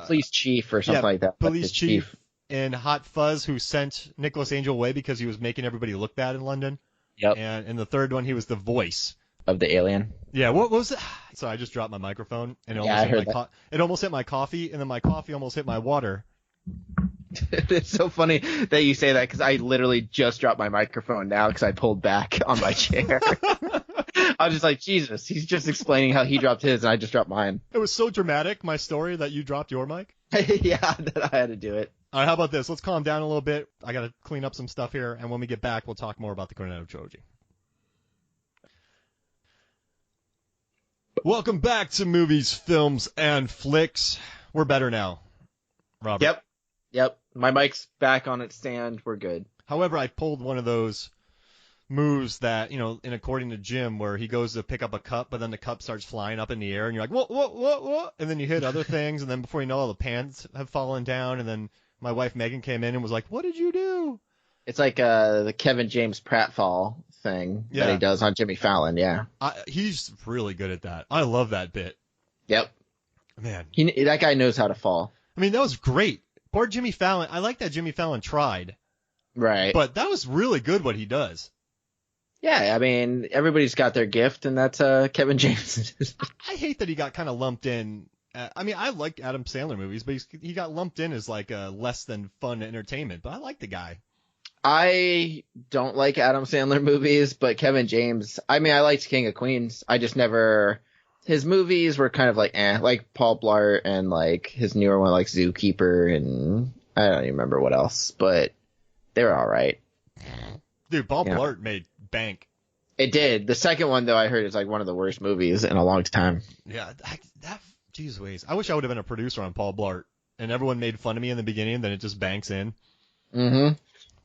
police chief or something like that. Police chief in Hot Fuzz, who sent Nicholas Angel away because he was making everybody look bad in London. Yep. And in the third one, he was the voice of the alien. Yeah. What was it? So I just dropped my microphone and it almost hit my coffee, and then my coffee almost hit my water. It's so funny that you say that because I literally just dropped my microphone now because I pulled back on my chair. I was just like, Jesus, he's just explaining how he dropped his and I just dropped mine. It was so dramatic, my story, that you dropped your mic? Yeah, that I had to do it. All right, how about this? Let's calm down a little bit. I got to clean up some stuff here, and when we get back, we'll talk more about the Cornetto Trilogy. Welcome back to Movies, Films, and Flicks. We're better now, Robert. Yep. My mic's back on its stand. We're good. However, I pulled one of those moves that, according to Jim, where he goes to pick up a cup, but then the cup starts flying up in the air, and you're like, what? And then you hit other things, and then before you know, all the pans have fallen down, and then my wife Megan came in and was like, what did you do? It's like the Kevin James pratfall thing that he does on Jimmy Fallon, yeah. He's really good at that. I love that bit. Yep. Man. That guy knows how to fall. I mean, that was great. Poor Jimmy Fallon. I like that Jimmy Fallon tried. Right. But that was really good what he does. Yeah, I mean, everybody's got their gift, and that's Kevin James. I hate that he got kind of lumped in. I like Adam Sandler movies, but he got lumped in as like a less than fun entertainment. But I like the guy. I don't like Adam Sandler movies, but Kevin James, I liked King of Queens. I just never, his movies were kind of like Paul Blart and like his newer one, like Zookeeper, and I don't even remember what else, but they were all right. Dude, Paul Blart made bank. It did. The second one, though, I heard is like one of the worst movies in a long time. Yeah, geez Louise. I wish I would have been a producer on Paul Blart, and everyone made fun of me in the beginning, then it just banks in. Mm-hmm.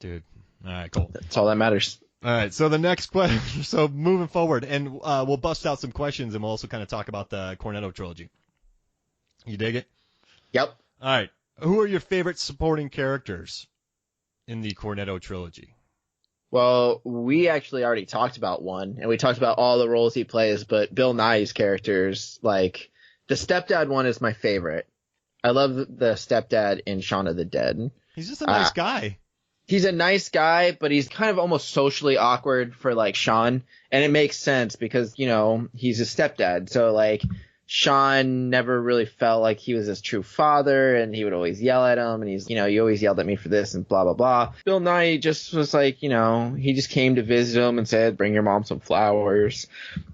Dude. All right, cool. That's all that matters. All right, so the next question. So moving forward, and we'll bust out some questions, and we'll also kind of talk about the Cornetto Trilogy. You dig it? Yep. All right. Who are your favorite supporting characters in the Cornetto Trilogy? Well, we actually already talked about one, and we talked about all the roles he plays, but Bill Nighy's characters, like, the stepdad one is my favorite. I love the stepdad in Shaun of the Dead. He's just a nice guy. He's a nice guy, but he's kind of almost socially awkward for, like, Shaun, and it makes sense because, he's his stepdad, so, like, Shaun never really felt like he was his true father, and he would always yell at him, and he's, you always yelled at me for this, and blah, blah, blah. Bill Nighy just was like, he just came to visit him and said, bring your mom some flowers.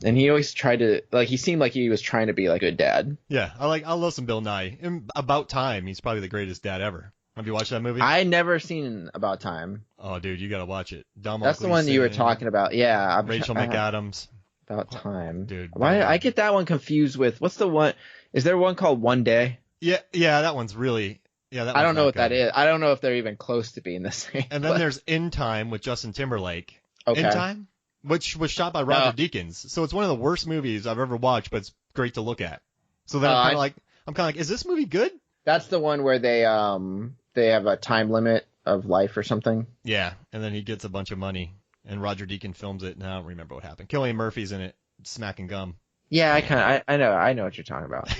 And he always tried to, like, he seemed like he was trying to be like a good dad. Yeah, I love some Bill Nighy. In About Time, he's probably the greatest dad ever. Have you watched that movie? I never seen About Time. Oh, dude, you gotta watch it. That's the one you were talking about. Yeah. Rachel McAdams. About Time. Dude. Why I get that one confused with, what's the one, is there one called One Day? Yeah, that one's really, I don't know what that is. I don't know if they're even close to being the same. And then there's In Time with Justin Timberlake. Okay. In Time? Which was shot by Roger Deakins. So it's one of the worst movies I've ever watched, but it's great to look at. So then I'm kind of like, is this movie good? That's the one where they have a time limit of life or something. Yeah, and then he gets a bunch of money, and Roger Deakins films it, and I don't remember what happened. Cillian Murphy's in it, smacking gum. Yeah, I know what you're talking about.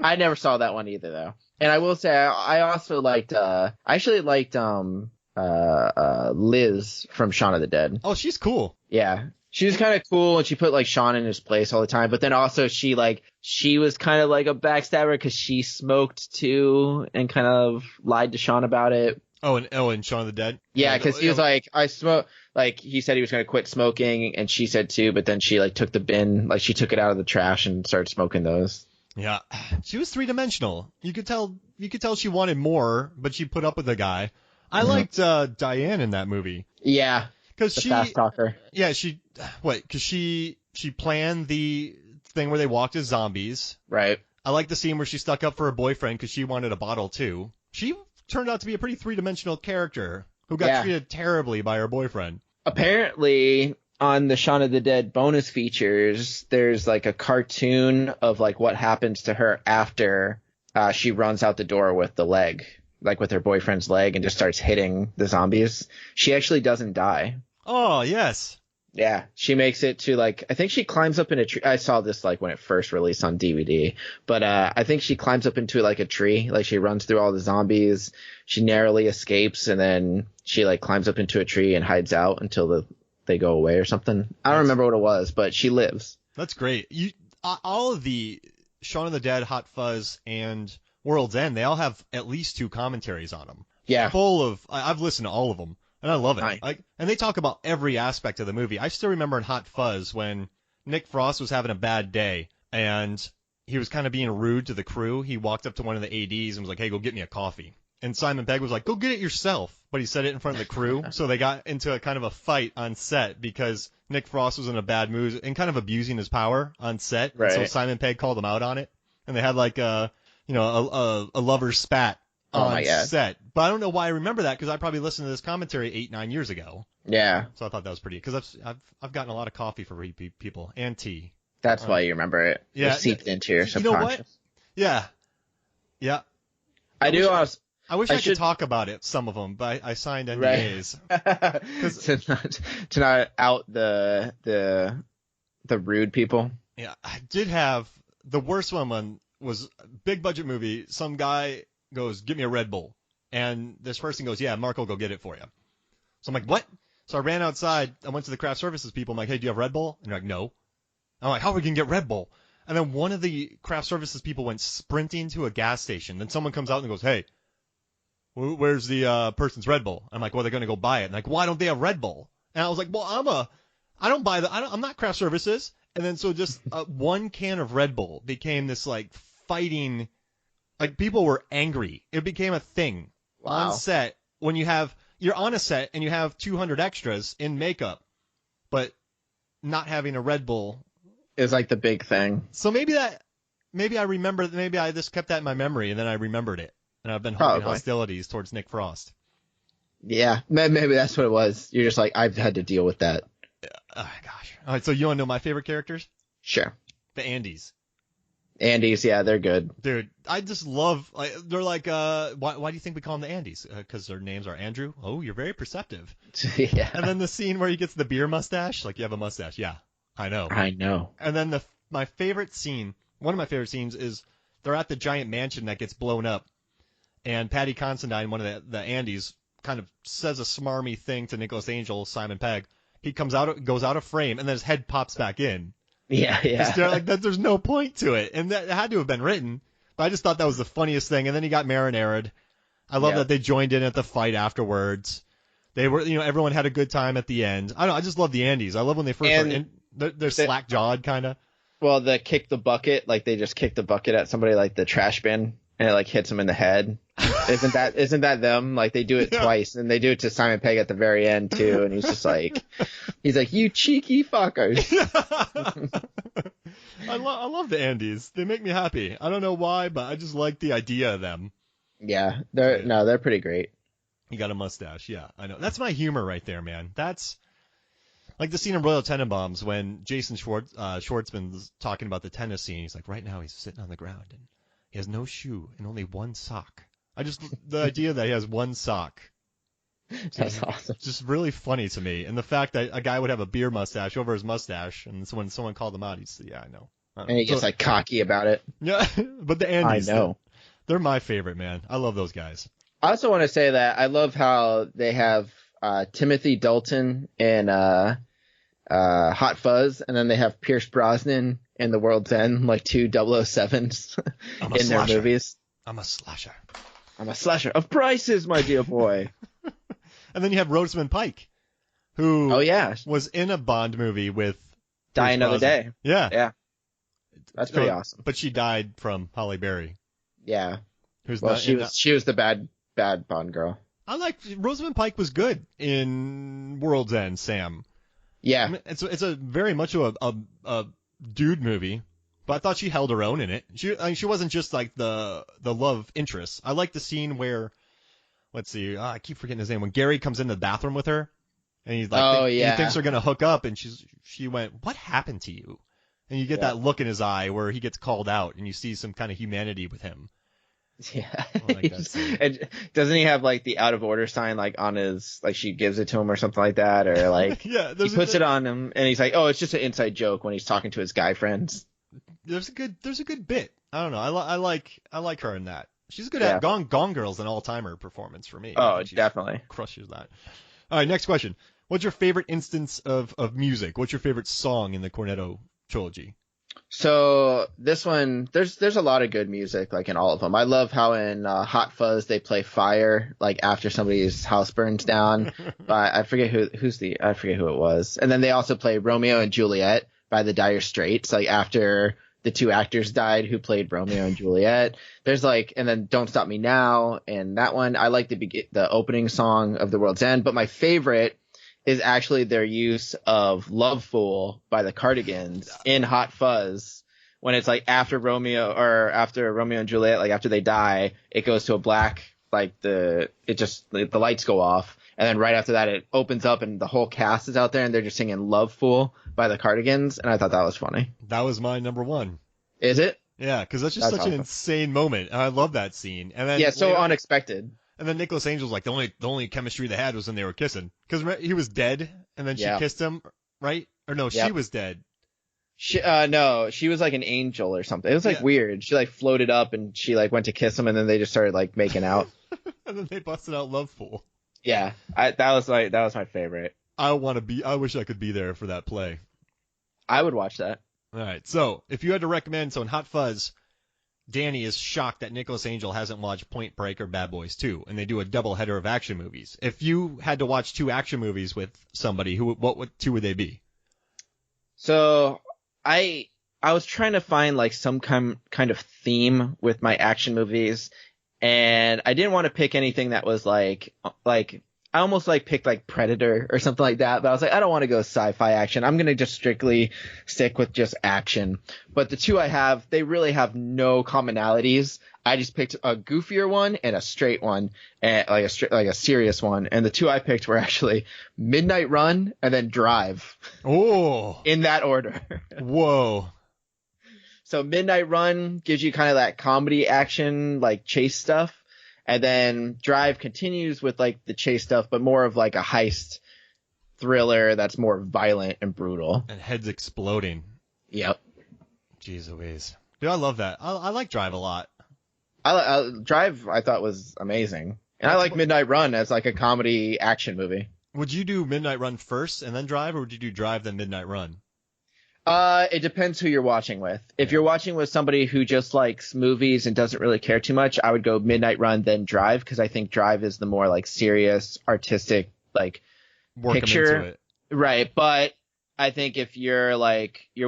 I never saw that one either, though. And I will say, I also liked, Liz from Shaun of the Dead. Oh, she's cool. Yeah. She was kind of cool, and she put, like, Shaun in his place all the time. But then also she was kind of like a backstabber because she smoked, too, and kind of lied to Shaun about it. Oh, and Shaun of the Dead? Yeah, because he was like, I smoke, like, he said he was going to quit smoking, and she said, too, but then she, like, took the bin, like, she took it out of the trash and started smoking those. Yeah. She was three-dimensional. You could tell she wanted more, but she put up with the guy. I liked Diane in that movie. Yeah. Because fast talker. Yeah, because she planned the thing where they walked as zombies. Right. I like the scene where she stuck up for her boyfriend because she wanted a bottle too. She turned out to be a pretty three-dimensional character who got treated terribly by her boyfriend. Apparently, on the Shaun of the Dead bonus features, there's like a cartoon of like what happens to her after she runs out the door with the leg. Like with her boyfriend's leg, and just starts hitting the zombies. She actually doesn't die. Oh, yes. Yeah, she makes it to like, I think she climbs up in a tree. I saw this like when it first released on DVD, but I think she climbs up into like a tree. Like she runs through all the zombies. She narrowly escapes, and then she like climbs up into a tree and hides out until they go away or something. I don't remember what it was, but she lives. That's great. All of the Shaun of the Dead, Hot Fuzz, and World's End, they all have at least 2 commentaries on them. Yeah. Full of, I've listened to all of them, and I love it. And they talk about every aspect of the movie. I still remember in Hot Fuzz when Nick Frost was having a bad day, and he was kind of being rude to the crew. He walked up to one of the ADs and was like, hey, go get me a coffee. and Simon Pegg was like, "Go get it yourself," but he said it in front of the crew, so they got into a kind of a fight on set because Nick Frost was in a bad mood and kind of abusing his power on set. Right. So Simon Pegg called him out on it, and they had like a lover's spat on set. But I don't know why I remember that because I probably listened to this commentary 8-9 years ago. Yeah. So I thought that was pretty because I've gotten a lot of coffee for repeat people and tea. That's why you remember it. Yeah, it seeped into your subconscious. You know what? Yeah. I wish I could talk about it, some of them, but I signed NDAs. Right. to not out the rude people. Yeah, I did have the worst one was a big budget movie. Some guy goes, "Give me a Red Bull," and this person goes, "Yeah, Mark will go get it for you." So I'm like, "What?" So I ran outside. I went to the craft services people. I'm like, "Hey, do you have Red Bull?" And they're like, "No." I'm like, "How are we gonna get Red Bull?" And then one of the craft services people went sprinting to a gas station. Then someone comes out and goes, "Hey, where's the person's Red Bull?" I'm like, "Well, they're gonna go buy it." And like, "Why don't they have Red Bull?" And I was like, "Well, I'm not craft services." And then so just one can of Red Bull became this like fighting, like people were angry. It became a thing on set when you're on a set and you have 200 extras in makeup, but not having a Red Bull is like the big thing. So maybe I remember, maybe I just kept that in my memory and then I remembered it. And I've been holding hostilities towards Nick Frost. Yeah, maybe that's what it was. You're just like, I've had to deal with that. Oh, gosh. All right, so you want to know my favorite characters? Sure. The Andes. Andes, yeah, they're good. Dude, I just love, they're like, why do you think we call them the Andes? Because their names are Andrew? Oh, you're very perceptive. Yeah. And then the scene where he gets the beer mustache, like, you have a mustache. Yeah, I know. And then my favorite scene, one of my favorite scenes is they're at the giant mansion that gets blown up. And Patty Considine, one of the Andes, kind of says a smarmy thing to Nicholas Angel, Simon Pegg. He goes out of frame, and then his head pops back in. Yeah. Like that, there's no point to it, and that had to have been written. But I just thought that was the funniest thing. And then he got marinated. I love that they joined in at the fight afterwards. They were, everyone had a good time at the end. I don't know, I just love the Andes. I love when they first start in. They're slack jawed kind of. Well, the kick the bucket, like they just kick the bucket at somebody like the trash bin, and it like hits them in the head. Isn't that them? Like they do it twice, and they do it to Simon Pegg at the very end too, and he's just like, "You cheeky fuckers." I love the Andes. They make me happy. I don't know why, but I just like the idea of them. Yeah, they're pretty great. He got a mustache. Yeah, I know. That's my humor right there, man. That's like the scene in Royal Tenenbaums when Jason Schwartzman's talking about the tennis scene. He's like, right now he's sitting on the ground and he has no shoe and only one sock. The idea that he has one sock. That's awesome. Just really funny to me. And the fact that a guy would have a beer mustache over his mustache, and so when someone called him out, he'd say, I know. And he gets like cocky about it. Yeah, but the Andes, I know. They're my favorite, man. I love those guys. I also want to say that I love how they have Timothy Dalton in Hot Fuzz, and then they have Pierce Brosnan in The World's End, like two 007s in their movies. I'm a slasher. I'm a slasher of prices, my dear boy. And then you have Rosamund Pike, who was in a Bond movie with Die Another Day. Yeah. That's pretty awesome. But she died from Halle Berry. Yeah. She was the bad Bond girl. I like Rosamund Pike was good in World's End, Sam. Yeah. I mean, it's a very much a dude movie, but I thought she held her own in it. She wasn't just like the love interest. I like the scene where, let's see, I keep forgetting his name, when Gary comes in the bathroom with her, and he's like, he thinks they're gonna hook up, and she went, "What happened to you?" And you get that look in his eye where he gets called out, and you see some kind of humanity with him. Yeah. Like that and doesn't he have like the out of order sign like on his, like she gives it to him or something like that, or like he puts it on him and he's like, oh, it's just an inside joke when he's talking to his guy friends. There's a good bit. I don't know. I like her in that. She's good at Gone Girl's an all-timer performance for me. Oh, definitely crushes that. All right, next question. What's your favorite instance of music? What's your favorite song in the Cornetto Trilogy? So this one, there's a lot of good music, like in all of them. I love how in Hot Fuzz they play Fire, like after somebody's house burns down. But I forget who it was. And then they also play Romeo and Juliet by the Dire Straits, like after the two actors died who played Romeo and Juliet. There's like, and then Don't Stop Me Now, and that one. I like the opening song of The World's End, but my favorite is actually their use of Love Fool by the Cardigans in Hot Fuzz. When it's like after Romeo and Juliet, like after they die, it goes to a black, like the lights go off. And then right after that, it opens up and the whole cast is out there and they're just singing Love Fool by the Cardigans. And I thought that was funny. That was my number one. Is it? Yeah, because that's just such awesome. An insane moment. And I love that scene. And then so unexpected. And then Nicholas Angel's like, the only chemistry they had was when they were kissing. Because he was dead and then she kissed him, right? Or no, she was dead. No, she was like an angel or something. It was like weird. She like floated up and she like went to kiss him and then they just started like making out. And then they busted out Love Fool. Yeah, that was my favorite. I wish I could be there for that play. I would watch that. All right. So if you had to recommend, so in Hot Fuzz, Danny is shocked that Nicholas Angel hasn't watched Point Break or Bad Boys 2, and they do a double header of action movies. If you had to watch two action movies with somebody, what two would they be? So I was trying to find like some kind of theme with my action movies, and I didn't want to pick anything that was like I almost like picked like Predator or something like that, but I was like, I don't want to go sci-fi action. I'm going to just strictly stick with just action. But the two I have, they really have no commonalities. I just picked a goofier one and a straight one, and like a serious one. And the two I picked were actually Midnight Run and then Drive. Oh, in that order. Whoa. So Midnight Run gives you kind of that comedy action, like chase stuff. And then Drive continues with like the chase stuff, but more of like a heist thriller that's more violent and brutal. And heads exploding. Yep. Jeez Louise. Dude, I love that. I like Drive a lot. Drive I thought was amazing. And I like Midnight Run as like a comedy action movie. Would you do Midnight Run first and then Drive, or would you do Drive then Midnight Run? It depends who you're watching with. If you're watching with somebody who just likes movies and doesn't really care too much, I would go Midnight Run then Drive, because I think Drive is the more like serious, artistic like picture. Into it. Right, but I think if you're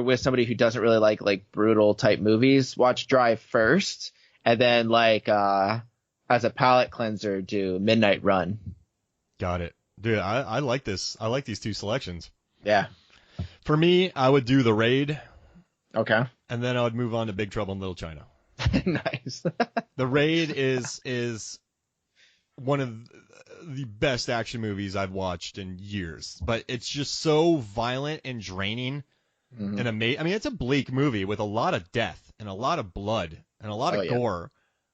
with somebody who doesn't really like brutal type movies, watch Drive first, and then like as a palate cleanser, do Midnight Run. Got it, dude. I like this. I like these two selections. Yeah. For me, I would do The Raid. Okay. And then I would move on to Big Trouble in Little China. Nice. The Raid is one of the best action movies I've watched in years. But it's just so violent and draining and amazing. I mean, it's a bleak movie with a lot of death and a lot of blood and a lot of gore.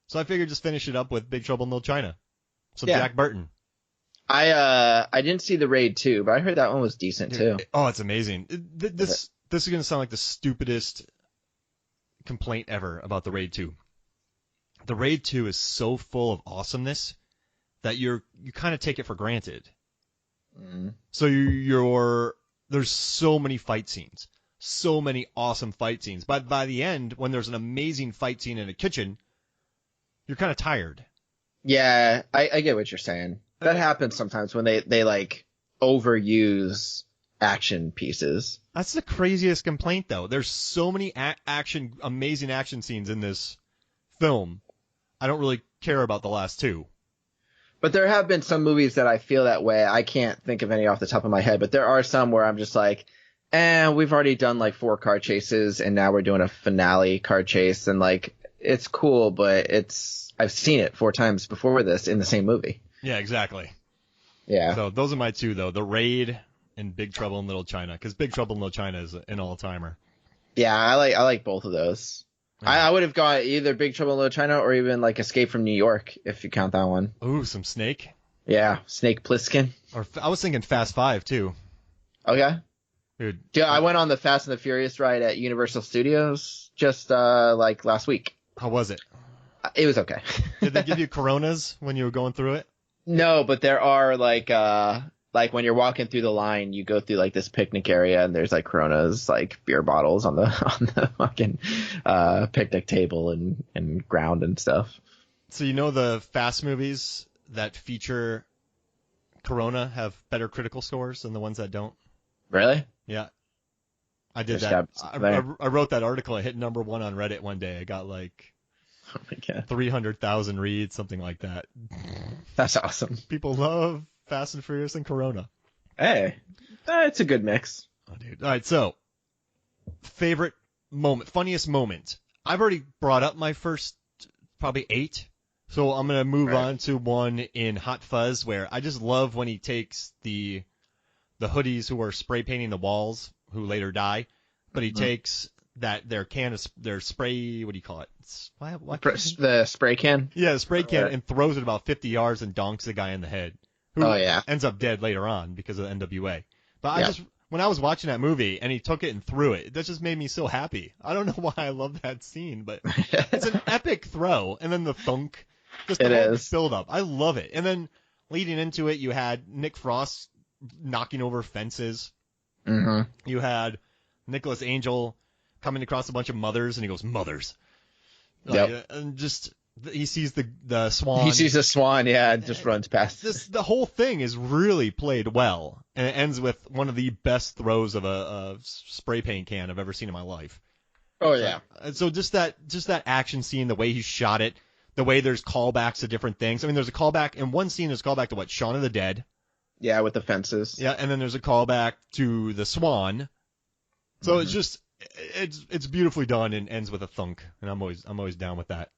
So I figured just finish it up with Big Trouble in Little China. So Jack Burton. I didn't see The Raid 2, but I heard that one was decent too. Oh, it's amazing. This is going to sound like the stupidest complaint ever about The Raid 2. The Raid 2 is so full of awesomeness that you kind of take it for granted. So there's so many fight scenes, so many awesome fight scenes. But by the end, when there's an amazing fight scene in a kitchen, you're kind of tired. Yeah, I get what you're saying. That happens sometimes when they like overuse action pieces. That's the craziest complaint, though. There's so many amazing action scenes in this film. I don't really care about the last two. But there have been some movies that I feel that way. I can't think of any off the top of my head, but there are some where I'm just like, we've already done like 4 car chases and now we're doing a finale car chase, and like it's cool, but I've seen it 4 times before this in the same movie. Yeah, exactly. Yeah. So those are my two, though. The Raid and Big Trouble in Little China, because Big Trouble in Little China is an all-timer. Yeah, I like both of those. Yeah. I would have got either Big Trouble in Little China or even like Escape from New York, if you count that one. Ooh, some Snake. Yeah, Snake Plissken. Or I was thinking Fast 5 too. Okay. Dude, yeah, I went on the Fast and the Furious ride at Universal Studios just like last week. How was it? It was okay. Did they give you Coronas when you were going through it? No, but there are like when you're walking through the line, you go through like this picnic area and there's like Coronas, like beer bottles on the fucking picnic table and ground and stuff. So you know the Fast movies that feature Corona have better critical scores than the ones that don't? Really? Yeah. I did Just that. got I wrote that article. I hit number 1 on Reddit one day. I got like Oh my god, 300,000 reads, something like that. that's awesome. People love Fast and Furious and Corona. Hey, it's a good mix. Oh, dude. All right, so favorite moment, funniest moment. I've already brought up my first probably 8. So I'm going to move on to one in Hot Fuzz where I just love when he takes the hoodies who are spray painting the walls who later die, but he takes their spray, what do you call it? The spray can? Yeah, the spray can and throws it about 50 yards and donks the guy in the head. Who ends up dead later on because of the NWA. But when I was watching that movie and he took it and threw it, that just made me so happy. I don't know why I love that scene, but it's an epic throw. And then the thunk, just the whole build up. I love it. And then leading into it, you had Nick Frost knocking over fences. Mm-hmm. You had Nicholas Angel coming across a bunch of mothers, and he goes, "Mothers." And just he sees the swan. He sees the swan, and just runs past. The whole thing is really played well, and it ends with one of the best throws of a spray paint can I've ever seen in my life. Oh yeah. So just that action scene, the way he shot it, the way there's callbacks to different things. I mean, there's a callback in one scene. There's a callback to what, Shaun of the Dead. Yeah, with the fences. Yeah, and then there's a callback to the swan. So it's just it's beautifully done and ends with a thunk, and I'm always down with that.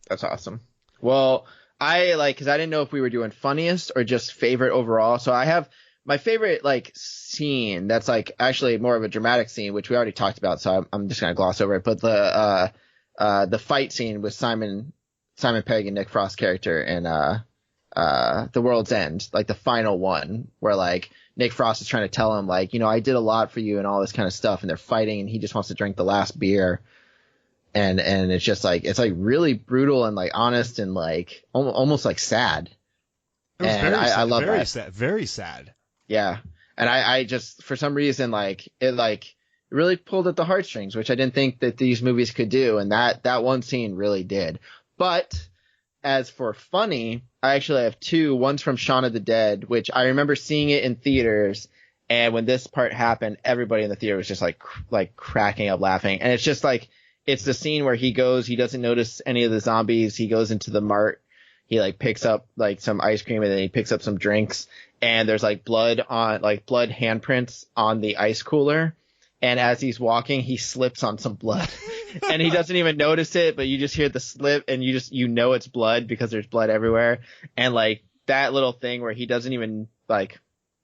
That's awesome. Well, because I didn't know if we were doing funniest or just favorite overall. So I have my favorite scene that's actually more of a dramatic scene, which we already talked about. So I'm just gonna gloss over it. But the fight scene with Simon Pegg and Nick Frost character in The World's End, the final one where Nick Frost is trying to tell him I did a lot for you and all this kind of stuff, and they're fighting and he just wants to drink the last beer, and it's just it's really brutal and honest and almost sad. It was very sad, I love very that. sad, very sad. Yeah, and I just for some reason it really pulled at the heartstrings, which I didn't think that these movies could do, and that one scene really did. But as for funny, I actually have 2. One's from Shaun of the Dead, which I remember seeing it in theaters, and when this part happened, everybody in the theater was just cracking up laughing. And it's just it's the scene where he doesn't notice any of the zombies. He goes into the mart, he picks up some ice cream, and then he picks up some drinks, and there's blood handprints on the ice cooler. And as he's walking, he slips on some blood and he doesn't even notice it, but you just hear the slip and you know it's blood because there's blood everywhere. And that little thing where he doesn't even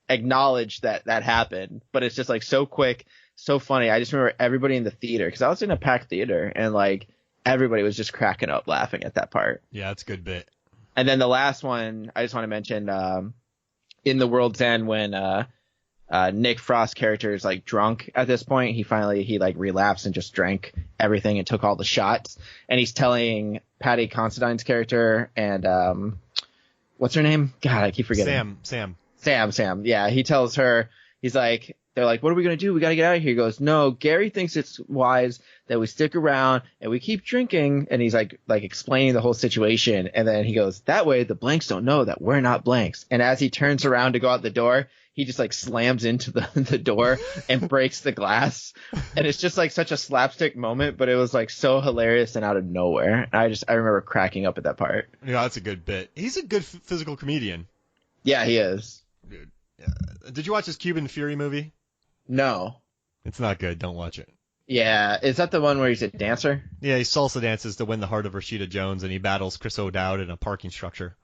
acknowledge that happened, but it's just so quick, so funny. I just remember everybody in the theater, because I was in a packed theater, and everybody was just cracking up laughing at that part. Yeah, that's a good bit. And then the last one I just want to mention, in The World's End, when Nick Frost character is drunk at this point. He relapsed and just drank everything and took all the shots. And he's telling Patty Considine's character and what's her name? God, I keep forgetting. Sam. Yeah, he tells her, they're what are we going to do? We got to get out of here. He goes, no, Gary thinks it's wise that we stick around and we keep drinking. And he's explaining the whole situation. And then he goes, that way the blanks don't know that we're not blanks. And as he turns around to go out the door, he just slams into the door and breaks the glass. And it's just such a slapstick moment, but it was so hilarious and out of nowhere. I remember cracking up at that part. Yeah, that's a good bit. He's a good physical comedian. Yeah, he is. Dude. Yeah. Did you watch his Cuban Fury movie? No. It's not good. Don't watch it. Yeah. Is that the one where he's a dancer? Yeah, he salsa dances to win the heart of Rashida Jones, and he battles Chris O'Dowd in a parking structure.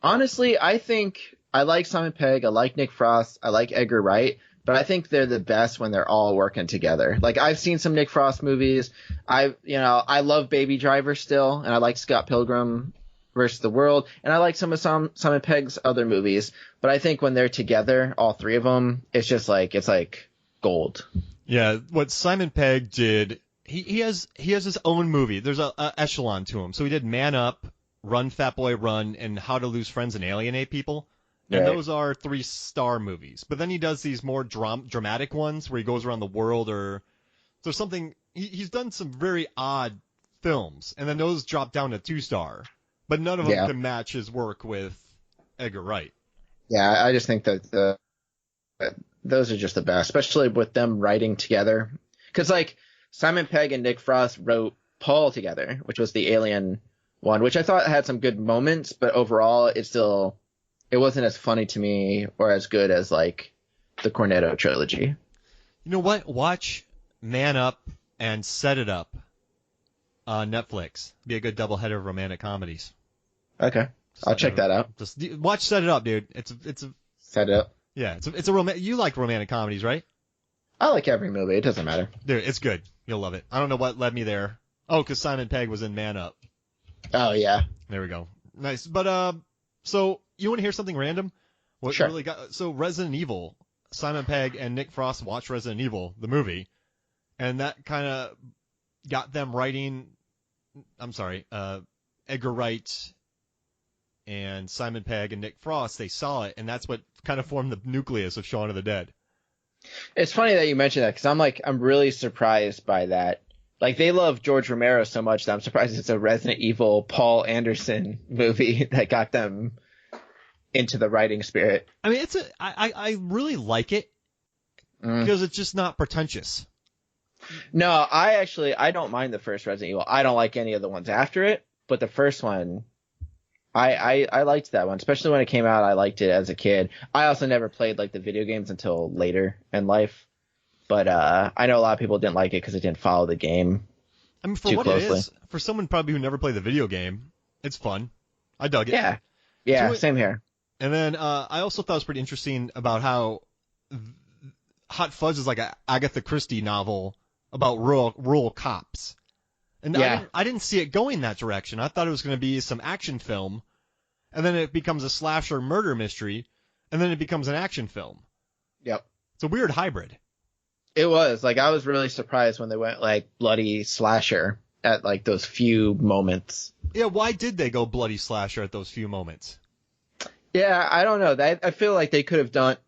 Honestly, I think I like Simon Pegg. I like Nick Frost. I like Edgar Wright. But I think they're the best when they're all working together. I've seen some Nick Frost movies. I love Baby Driver still, and I like Scott Pilgrim versus the World, and I like some of Simon Pegg's other movies. But I think when they're together, all 3 of them, it's just it's gold. Yeah, what Simon Pegg did, he has his own movie. There's a echelon to him. So he did Man Up, Run Fat Boy Run, and How to Lose Friends and Alienate People. And those are 3-star movies. But then he does these more dramatic ones where he goes around the world, or there's something. He's done some very odd films, and then those drop down to 2-star. But none of them can match his work with Edgar Wright. Yeah, I just think that Those are just the best, especially with them writing together. Because, like, Simon Pegg and Nick Frost wrote Paul together, which was the alien one, which I thought had some good moments, but overall it wasn't as funny to me or as good as, like, the Cornetto trilogy. You know what? Watch Man Up and Set It Up on Netflix. Be a good doubleheader of romantic comedies. Okay. I'll check that out. Just watch Set It Up, dude. It's a Set It Up. Yeah, it's a you like romantic comedies, right? I like every movie. It doesn't matter. Dude, it's good. You'll love it. I don't know what led me there. Oh, because Simon Pegg was in Man Up. Oh, yeah. There we go. Nice. But, so you want to hear something random? What Sure. Really so Resident Evil, Simon Pegg and Nick Frost watched Resident Evil, the movie, and that kind of got them writing, Edgar Wright and Simon Pegg and Nick Frost, they saw it, and that's what kind of formed the nucleus of Shaun of the Dead. It's funny that you mentioned that, because I'm really surprised by that. Like, they love George Romero so much that I'm surprised it's a Resident Evil Paul Anderson movie that got them into the writing spirit. I mean, I really like it because it's just not pretentious. No, I don't mind the first Resident Evil. I don't like any of the ones after it, but the first one, I liked that one, especially when it came out. I liked it as a kid. I also never played, like, the video games until later in life. But I know a lot of people didn't like it because it didn't follow the game I mean, for too what closely. it is, for someone probably who never played the video game, it's fun. I dug it. Yeah, same here. And then I also thought it was pretty interesting about how Hot Fuzz is like a Agatha Christie novel about rural cops. And I didn't see it going that direction. I thought it was going to be some action film, and then it becomes a slasher murder mystery, and then it becomes an action film. Yep. It's a weird hybrid. It was. Like, I was really surprised when they went, like, bloody slasher at, like, those few moments. Yeah, why did they go bloody slasher at those few moments? Yeah, I don't know. I feel like they could have done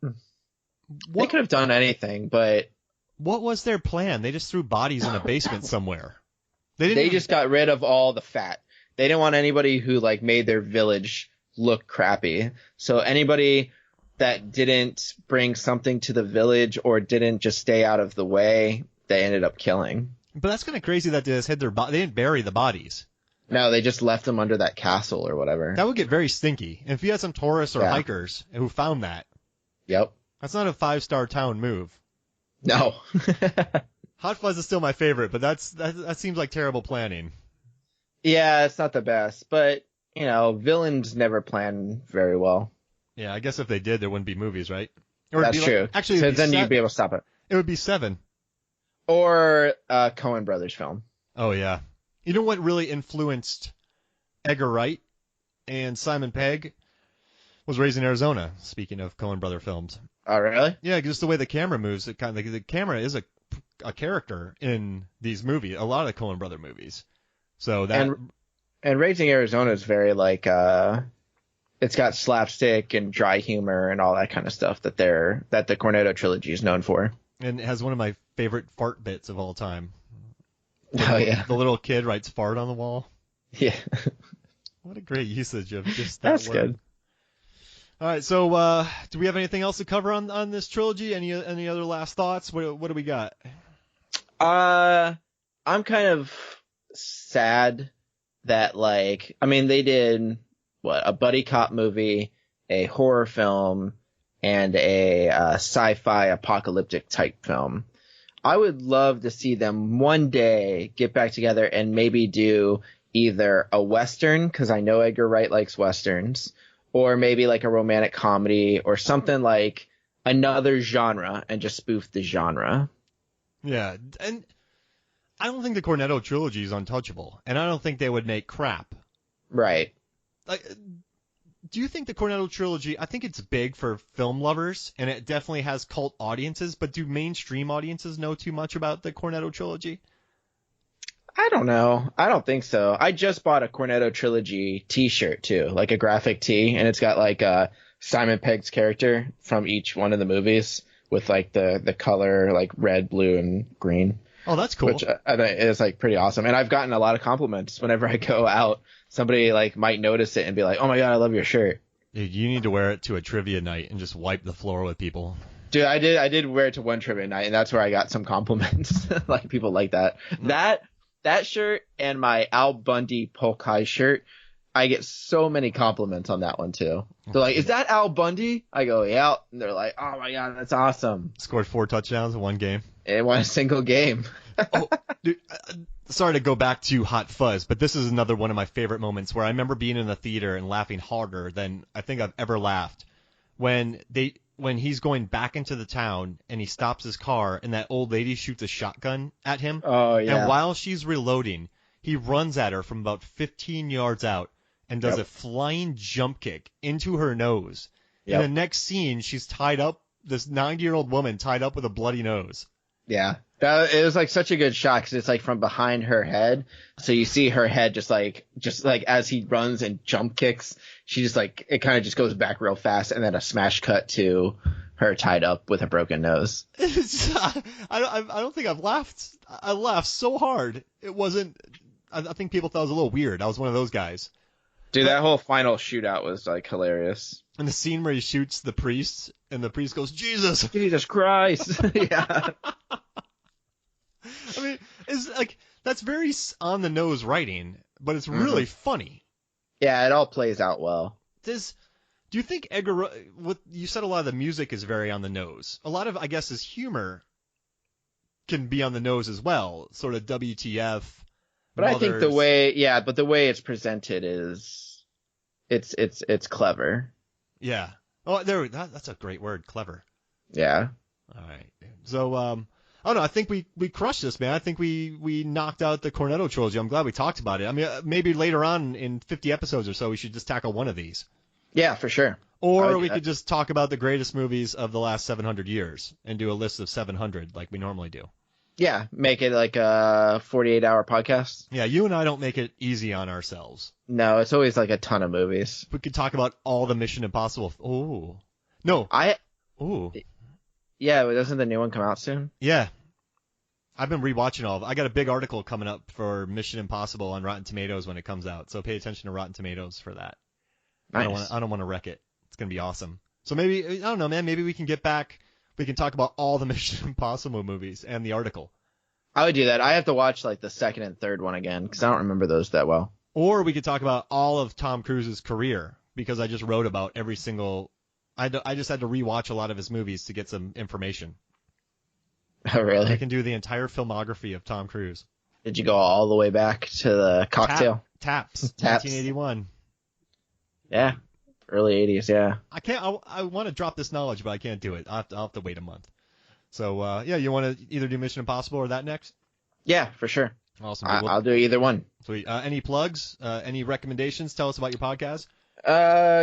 anything, but what was their plan? They just threw bodies in a basement somewhere. They just got rid of all the fat. They didn't want anybody who, like, made their village look crappy. So anybody that didn't bring something to the village or didn't just stay out of the way, they ended up killing. But that's kind of crazy that they just hid they didn't bury the bodies. No, they just left them under that castle or whatever. That would get very stinky. And if you had some tourists or hikers who found that, yep, that's not a 5-star town move. No. Hot Fuzz is still my favorite, but that seems like terrible planning. Yeah, it's not the best, but, you know, villains never plan very well. Yeah, I guess if they did, there wouldn't be movies, right? That's true. Actually, so then you'd be able to stop it. It would be 7. Or a Coen Brothers film. Oh, yeah. You know what really influenced Edgar Wright and Simon Pegg was Raising Arizona, speaking of Coen Brother films. Oh, really? Yeah, just the way the camera moves, the camera is a character in these movies, a lot of the Coen Brother movies. So that and Raising Arizona is very, like, it's got slapstick and dry humor and all that kind of stuff that the Cornetto Trilogy is known for. And it has one of my favorite fart bits of all time. Oh, yeah. The little kid writes fart on the wall. Yeah. What a great usage of just that That's word. good. All right, so do we have anything else to cover on this trilogy? Any other last thoughts? What do we got? I'm kind of sad that, like, I mean, they did a buddy cop movie, a horror film, and a sci-fi apocalyptic type film. I would love to see them one day get back together and maybe do either a Western, because I know Edgar Wright likes Westerns, or maybe like a romantic comedy or something like another genre and just spoof the genre. Yeah, and I don't think the Cornetto Trilogy is untouchable, and I don't think they would make crap. Right. Like, do you think the Cornetto Trilogy, I think it's big for film lovers, and it definitely has cult audiences, but do mainstream audiences know too much about the Cornetto Trilogy? I don't know. I don't think so. I just bought a Cornetto Trilogy t-shirt too, like a graphic tee, and it's got like Simon Pegg's character from each one of the movies with like the color like red, blue, and green. Oh, that's cool. Which I think is like pretty awesome. And I've gotten a lot of compliments whenever I go out. Somebody like might notice it and be like, "Oh my God, I love your shirt." Dude, you need to wear it to a trivia night and just wipe the floor with people. Dude, I did wear it to one trivia night, and that's where I got some compliments. Like people like that. That shirt and my Al Bundy Polk High shirt, I get so many compliments on that one too. They're like, "Is that Al Bundy?" I go, "Yeah," and they're like, "Oh my god, that's awesome." Scored 4 touchdowns in one game. It won a single game. Oh, dude, sorry to go back to Hot Fuzz, but this is another one of my favorite moments where I remember being in the theater and laughing harder than I think I've ever laughed when he's going back into the town and he stops his car and that old lady shoots a shotgun at him. Oh yeah. And while she's reloading, he runs at her from about 15 yards out and does a flying jump kick into her nose. In the next scene, she's tied up, this 90-year-old woman tied up with a bloody nose. Yeah. It was like such a good shot because it's like from behind her head. So you see her head just like as he runs and jump kicks, she just like, it kind of just goes back real fast and then a smash cut to her tied up with a broken nose. I don't think I've laughed. I laughed so hard. It wasn't, I think people thought it was a little weird. I was one of those guys. Dude, that whole final shootout was like hilarious. And the scene where he shoots the priest and the priest goes, Jesus Christ. Yeah. I mean, it's like, that's very on the nose writing, but it's really funny. Yeah, it all plays out well. Do you think Edgar, you said a lot of the music is very on the nose. A lot of, I guess, his humor can be on the nose as well, sort of WTF. But I think the way it's presented is, it's clever. Yeah. Oh, that's a great word, clever. Yeah. All right. So, oh no, I think we crushed this, man. I think we knocked out the Cornetto Trilogy. I'm glad we talked about it. I mean, maybe later on in 50 episodes or so, we should just tackle one of these. Yeah, for sure. Or we could just talk about the greatest movies of the last 700 years and do a list of 700 like we normally do. Yeah, make it like a 48-hour podcast. Yeah, you and I don't make it easy on ourselves. No, it's always like a ton of movies. We could talk about all the Mission Impossible. Oh. No. Ooh. Yeah, doesn't the new one come out soon? Yeah. I've been rewatching all of it. I got a big article coming up for Mission Impossible on Rotten Tomatoes when it comes out, so pay attention to Rotten Tomatoes for that. Nice. I don't want to wreck it. It's going to be awesome. So maybe, I don't know, man, maybe we can get back, we can talk about all the Mission Impossible movies and the article. I would do that. I have to watch like the second and third one again because I don't remember those that well. Or we could talk about all of Tom Cruise's career because I just wrote about every single, I just had to rewatch a lot of his movies to get some information. Oh, really? I can do the entire filmography of Tom Cruise. Did you go all the way back to the Cocktail? Taps. 1981. Yeah. Early 80s, yeah. I want to drop this knowledge, but I can't do it. I'll have to wait a month. So, yeah, you want to either do Mission Impossible or that next? Yeah, for sure. Awesome. I'll do either one. Sweet. Any plugs? Any recommendations? Tell us about your podcast.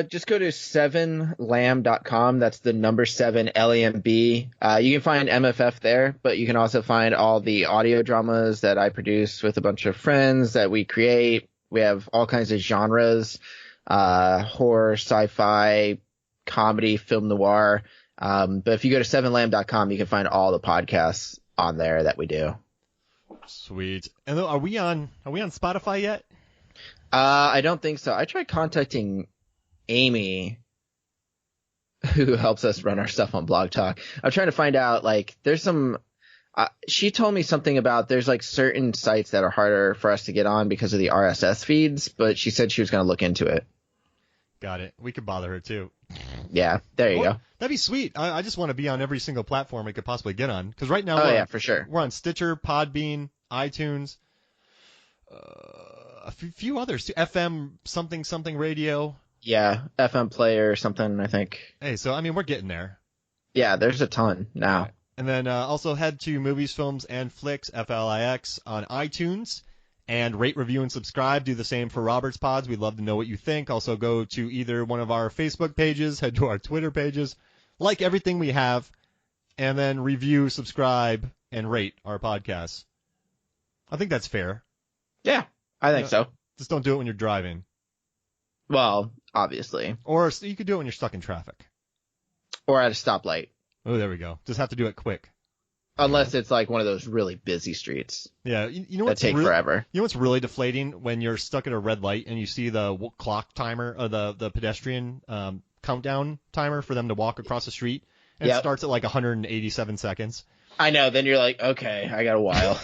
Just go to 7lamb.com. That's the number 7 LAMB. You can find MFF there, but you can also find all the audio dramas that I produce with a bunch of friends that we create. We have all kinds of genres, horror, sci-fi, comedy, film noir. But if you go to 7lamb.com, you can find all the podcasts on there that we do. Sweet. And are we on Spotify yet? I don't think so. I tried contacting Amy, who helps us run our stuff on Blog Talk. I'm trying to find out, like, there's some, she told me something about there's like certain sites that are harder for us to get on because of the RSS feeds, but she said she was going to look into it. Got it. We could bother her too. Yeah, there you go. That'd be sweet. I just want to be on every single platform we could possibly get on. Because right now, for sure. We're on Stitcher, Podbean, iTunes, a few others too. FM something radio. Yeah, FM player or something, I think. Hey, so I mean, we're getting there. Yeah, there's a ton now. Right. And then also head to Movies, Films, and Flicks, FLIX, on iTunes. And rate, review, and subscribe. Do the same for Robert's Pods. We'd love to know what you think. Also go to either one of our Facebook pages, head to our Twitter pages, like everything we have, and then review, subscribe, and rate our podcasts. I think that's fair. Yeah, I think so. Just don't do it when you're driving. Well, obviously. Or you could do it when you're stuck in traffic. Or at a stoplight. Oh, there we go. Just have to do it quick. Unless it's like one of those really busy streets. Yeah, you know what's that take forever. You know what's really deflating when you're stuck at a red light and you see the clock timer, or the pedestrian countdown timer for them to walk across the street, and it Yep. starts at like 187 seconds. I know. Then you're like, okay, I got a while.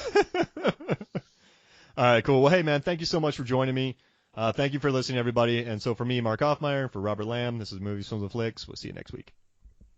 All right, cool. Well, hey, man, thank you so much for joining me. Thank you for listening, everybody. And so for me, Mark Hoffmeyer, for Robert Lamb, this is Movies, Films, and Flicks. We'll see you next week.